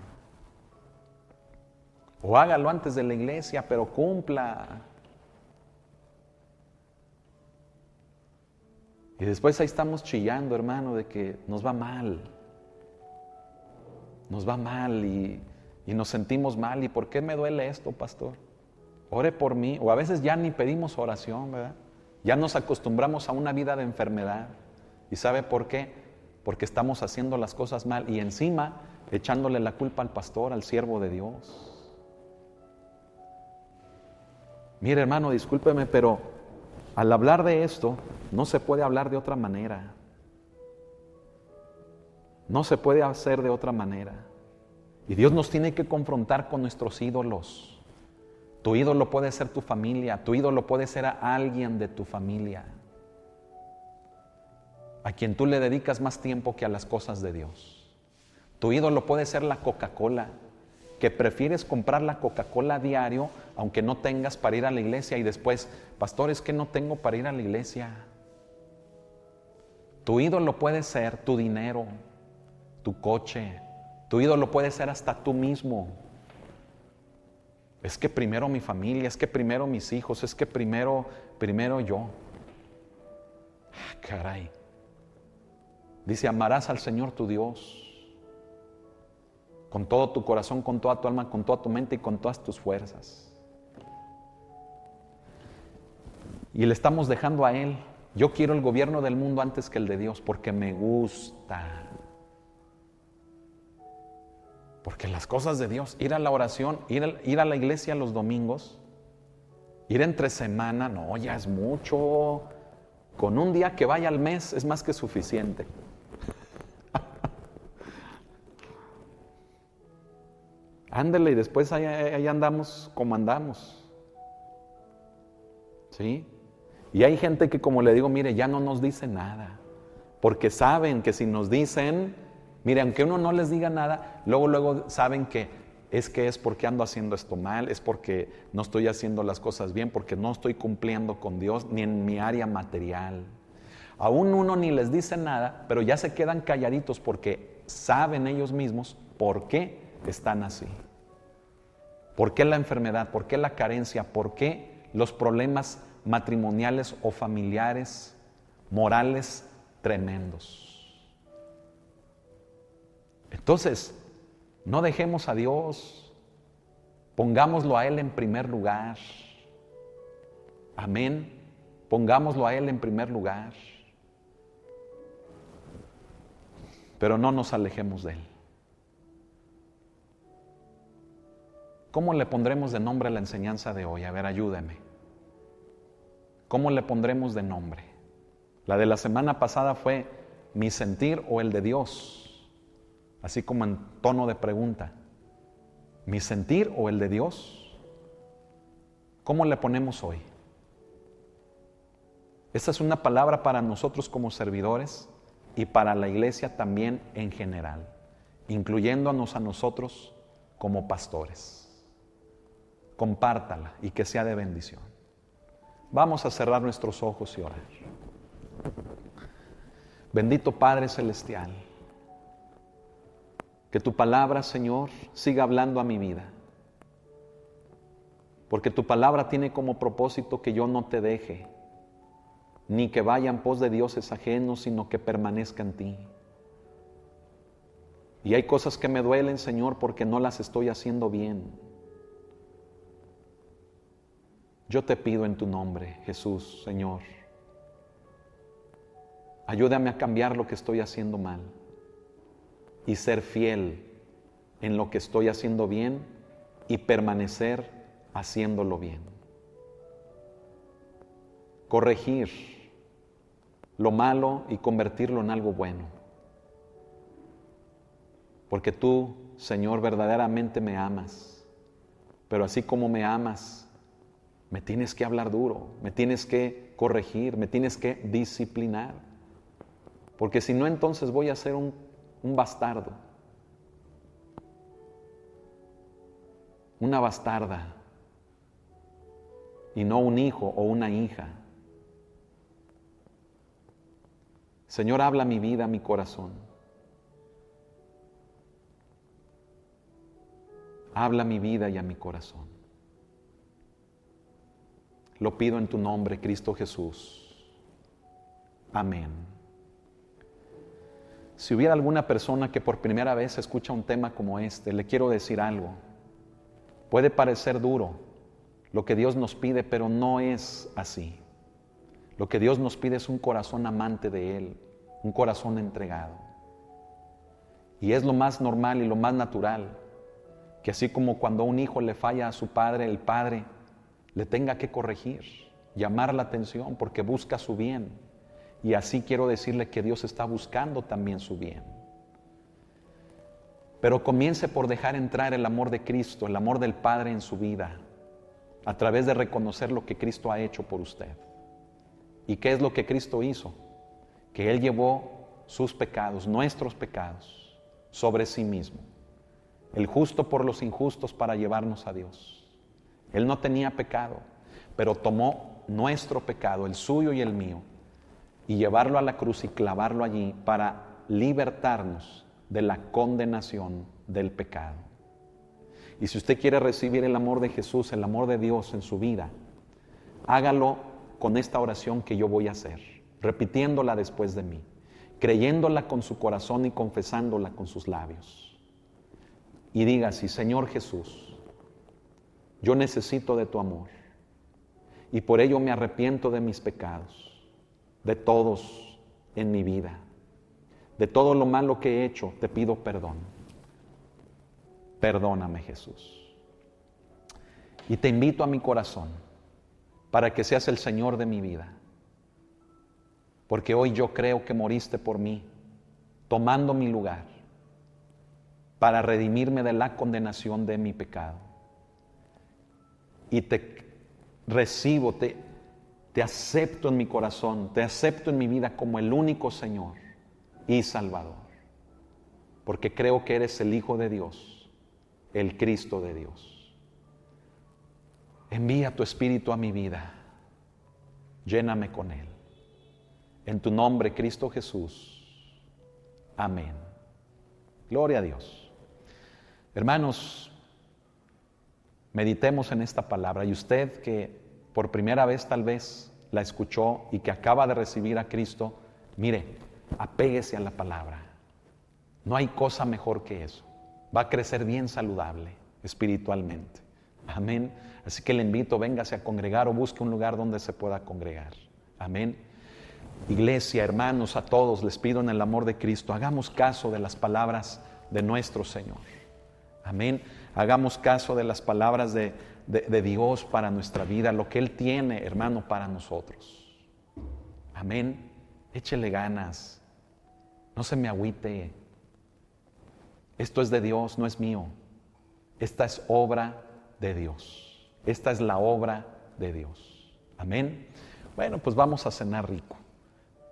O hágalo antes de la iglesia, pero cumpla. Y después ahí estamos chillando, hermano, de que nos va mal. Nos va mal y nos sentimos mal. ¿Y por qué me duele esto, pastor? Ore por mí. O a veces ya ni pedimos oración, ¿verdad? Ya nos acostumbramos a una vida de enfermedad. ¿Y sabe por qué? Porque estamos haciendo las cosas mal y encima echándole la culpa al pastor, al siervo de Dios. Mire, hermano, discúlpeme, pero al hablar de esto, no se puede hablar de otra manera. No se puede hacer de otra manera. Y Dios nos tiene que confrontar con nuestros ídolos. Tu ídolo puede ser tu familia, tu ídolo puede ser a alguien de tu familia, a quien tú le dedicas más tiempo que a las cosas de Dios. Tu ídolo puede ser la Coca-Cola, que prefieres comprar la Coca-Cola a diario, aunque no tengas para ir a la iglesia, y después, pastor, es que no tengo para ir a la iglesia. Tu ídolo puede ser tu dinero, tu coche, tu ídolo puede ser hasta tú mismo. Es que primero mi familia, es que primero mis hijos, es que primero yo. Caray. Dice, amarás al Señor tu Dios con todo tu corazón, con toda tu alma, con toda tu mente y con todas tus fuerzas. Y le estamos dejando a Él. Yo quiero el gobierno del mundo antes que el de Dios porque me gusta. Porque las cosas de Dios, ir a la oración, ir a la iglesia los domingos, ir entre semana, no, ya es mucho. Con un día que vaya al mes es más que suficiente. Ándele y después ahí andamos como andamos. ¿Sí? Y hay gente que, como le digo, mire, ya no nos dice nada. Porque saben que si nos dicen, mire, aunque uno no les diga nada, luego saben que es porque ando haciendo esto mal, es porque no estoy haciendo las cosas bien, porque no estoy cumpliendo con Dios ni en mi área material. Aún uno ni les dice nada, pero ya se quedan calladitos porque saben ellos mismos por qué están así. ¿Por qué la enfermedad? ¿Por qué la carencia? ¿Por qué los problemas matrimoniales o familiares, morales tremendos? Entonces, no dejemos a Dios, pongámoslo a Él en primer lugar. Amén. Pongámoslo a Él en primer lugar. Pero no nos alejemos de Él. ¿Cómo le pondremos de nombre a la enseñanza de hoy? A ver, ayúdeme. ¿Cómo le pondremos de nombre? La de la semana pasada fue mi sentir o el de Dios, así como en tono de pregunta. ¿Mi sentir o el de Dios? ¿Cómo le ponemos hoy? Esta es una palabra para nosotros como servidores y para la iglesia también en general, incluyéndonos a nosotros como pastores. Compártala y que sea de bendición. Vamos a cerrar nuestros ojos y orar. Bendito Padre Celestial, que tu palabra, Señor, siga hablando a mi vida. Porque tu palabra tiene como propósito que yo no te deje, ni que vaya en pos de dioses ajenos, sino que permanezca en ti. Y hay cosas que me duelen, Señor, porque no las estoy haciendo bien. Yo te pido en tu nombre, Jesús, Señor, ayúdame a cambiar lo que estoy haciendo mal y ser fiel en lo que estoy haciendo bien y permanecer haciéndolo bien. Corregir lo malo y convertirlo en algo bueno. Porque tú, Señor, verdaderamente me amas. Pero así como me amas, me tienes que hablar duro, me tienes que corregir, me tienes que disciplinar. Porque si no, entonces voy a ser un bastardo. Una bastarda. Y no un hijo o una hija. Señor, habla mi vida, mi corazón. Habla mi vida y a mi corazón. Lo pido en tu nombre, Cristo Jesús. Amén. Si hubiera alguna persona que por primera vez escucha un tema como este, le quiero decir algo. Puede parecer duro lo que Dios nos pide, pero no es así. Lo que Dios nos pide es un corazón amante de Él, un corazón entregado. Y es lo más normal y lo más natural, que así como cuando un hijo le falla a su padre, el padre le tenga que corregir, llamar la atención porque busca su bien. Y así quiero decirle que Dios está buscando también su bien. Pero comience por dejar entrar el amor de Cristo, el amor del Padre en su vida, a través de reconocer lo que Cristo ha hecho por usted. ¿Y qué es lo que Cristo hizo? Que Él llevó sus pecados, nuestros pecados, sobre sí mismo. El justo por los injustos para llevarnos a Dios. Él no tenía pecado, pero tomó nuestro pecado, el suyo y el mío, y llevarlo a la cruz y clavarlo allí para libertarnos de la condenación del pecado. Y si usted quiere recibir el amor de Jesús, el amor de Dios en su vida, hágalo con esta oración que yo voy a hacer, repitiéndola después de mí, creyéndola con su corazón y confesándola con sus labios. Y diga así: Señor Jesús, yo necesito de tu amor y por ello me arrepiento de mis pecados, de todos en mi vida. De todo lo malo que he hecho, te pido perdón. Perdóname, Jesús. Y te invito a mi corazón para que seas el Señor de mi vida. Porque hoy yo creo que moriste por mí, tomando mi lugar, para redimirme de la condenación de mi pecado. Y te recibo, te acepto en mi corazón, te acepto en mi vida como el único Señor y Salvador, porque creo que eres el Hijo de Dios, el Cristo de Dios. Envía tu Espíritu a mi vida, lléname con Él. En tu nombre, Cristo Jesús. Amén. Gloria a Dios. Hermanos, meditemos en esta palabra. Y usted que por primera vez tal vez la escuchó y que acaba de recibir a Cristo, mire, apéguese a la palabra. No hay cosa mejor que eso. Va a crecer bien saludable espiritualmente. Amén. Así que le invito, véngase a congregar o busque un lugar donde se pueda congregar. Amén. Iglesia, hermanos, a todos les pido en el amor de Cristo, hagamos caso de las palabras de nuestro Señor. Amén. Hagamos caso de las palabras de Dios para nuestra vida, lo que Él tiene, hermano, para nosotros. Amén. Échele ganas. No se me agüite. Esto es de Dios, no es mío. Esta es obra de Dios. Esta es la obra de Dios. Amén. Bueno, pues vamos a cenar rico.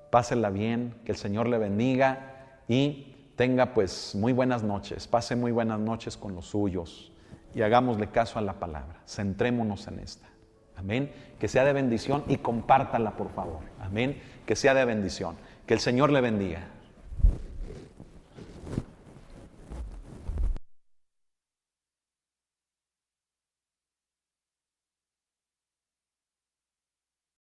Pásela bien, que el Señor le bendiga y tenga pues muy buenas noches. Pase muy buenas noches con los suyos y hagámosle caso a la palabra. Centrémonos en esta. Amén. Que sea de bendición y compártala, por favor. Amén. Que sea de bendición. Que el Señor le bendiga.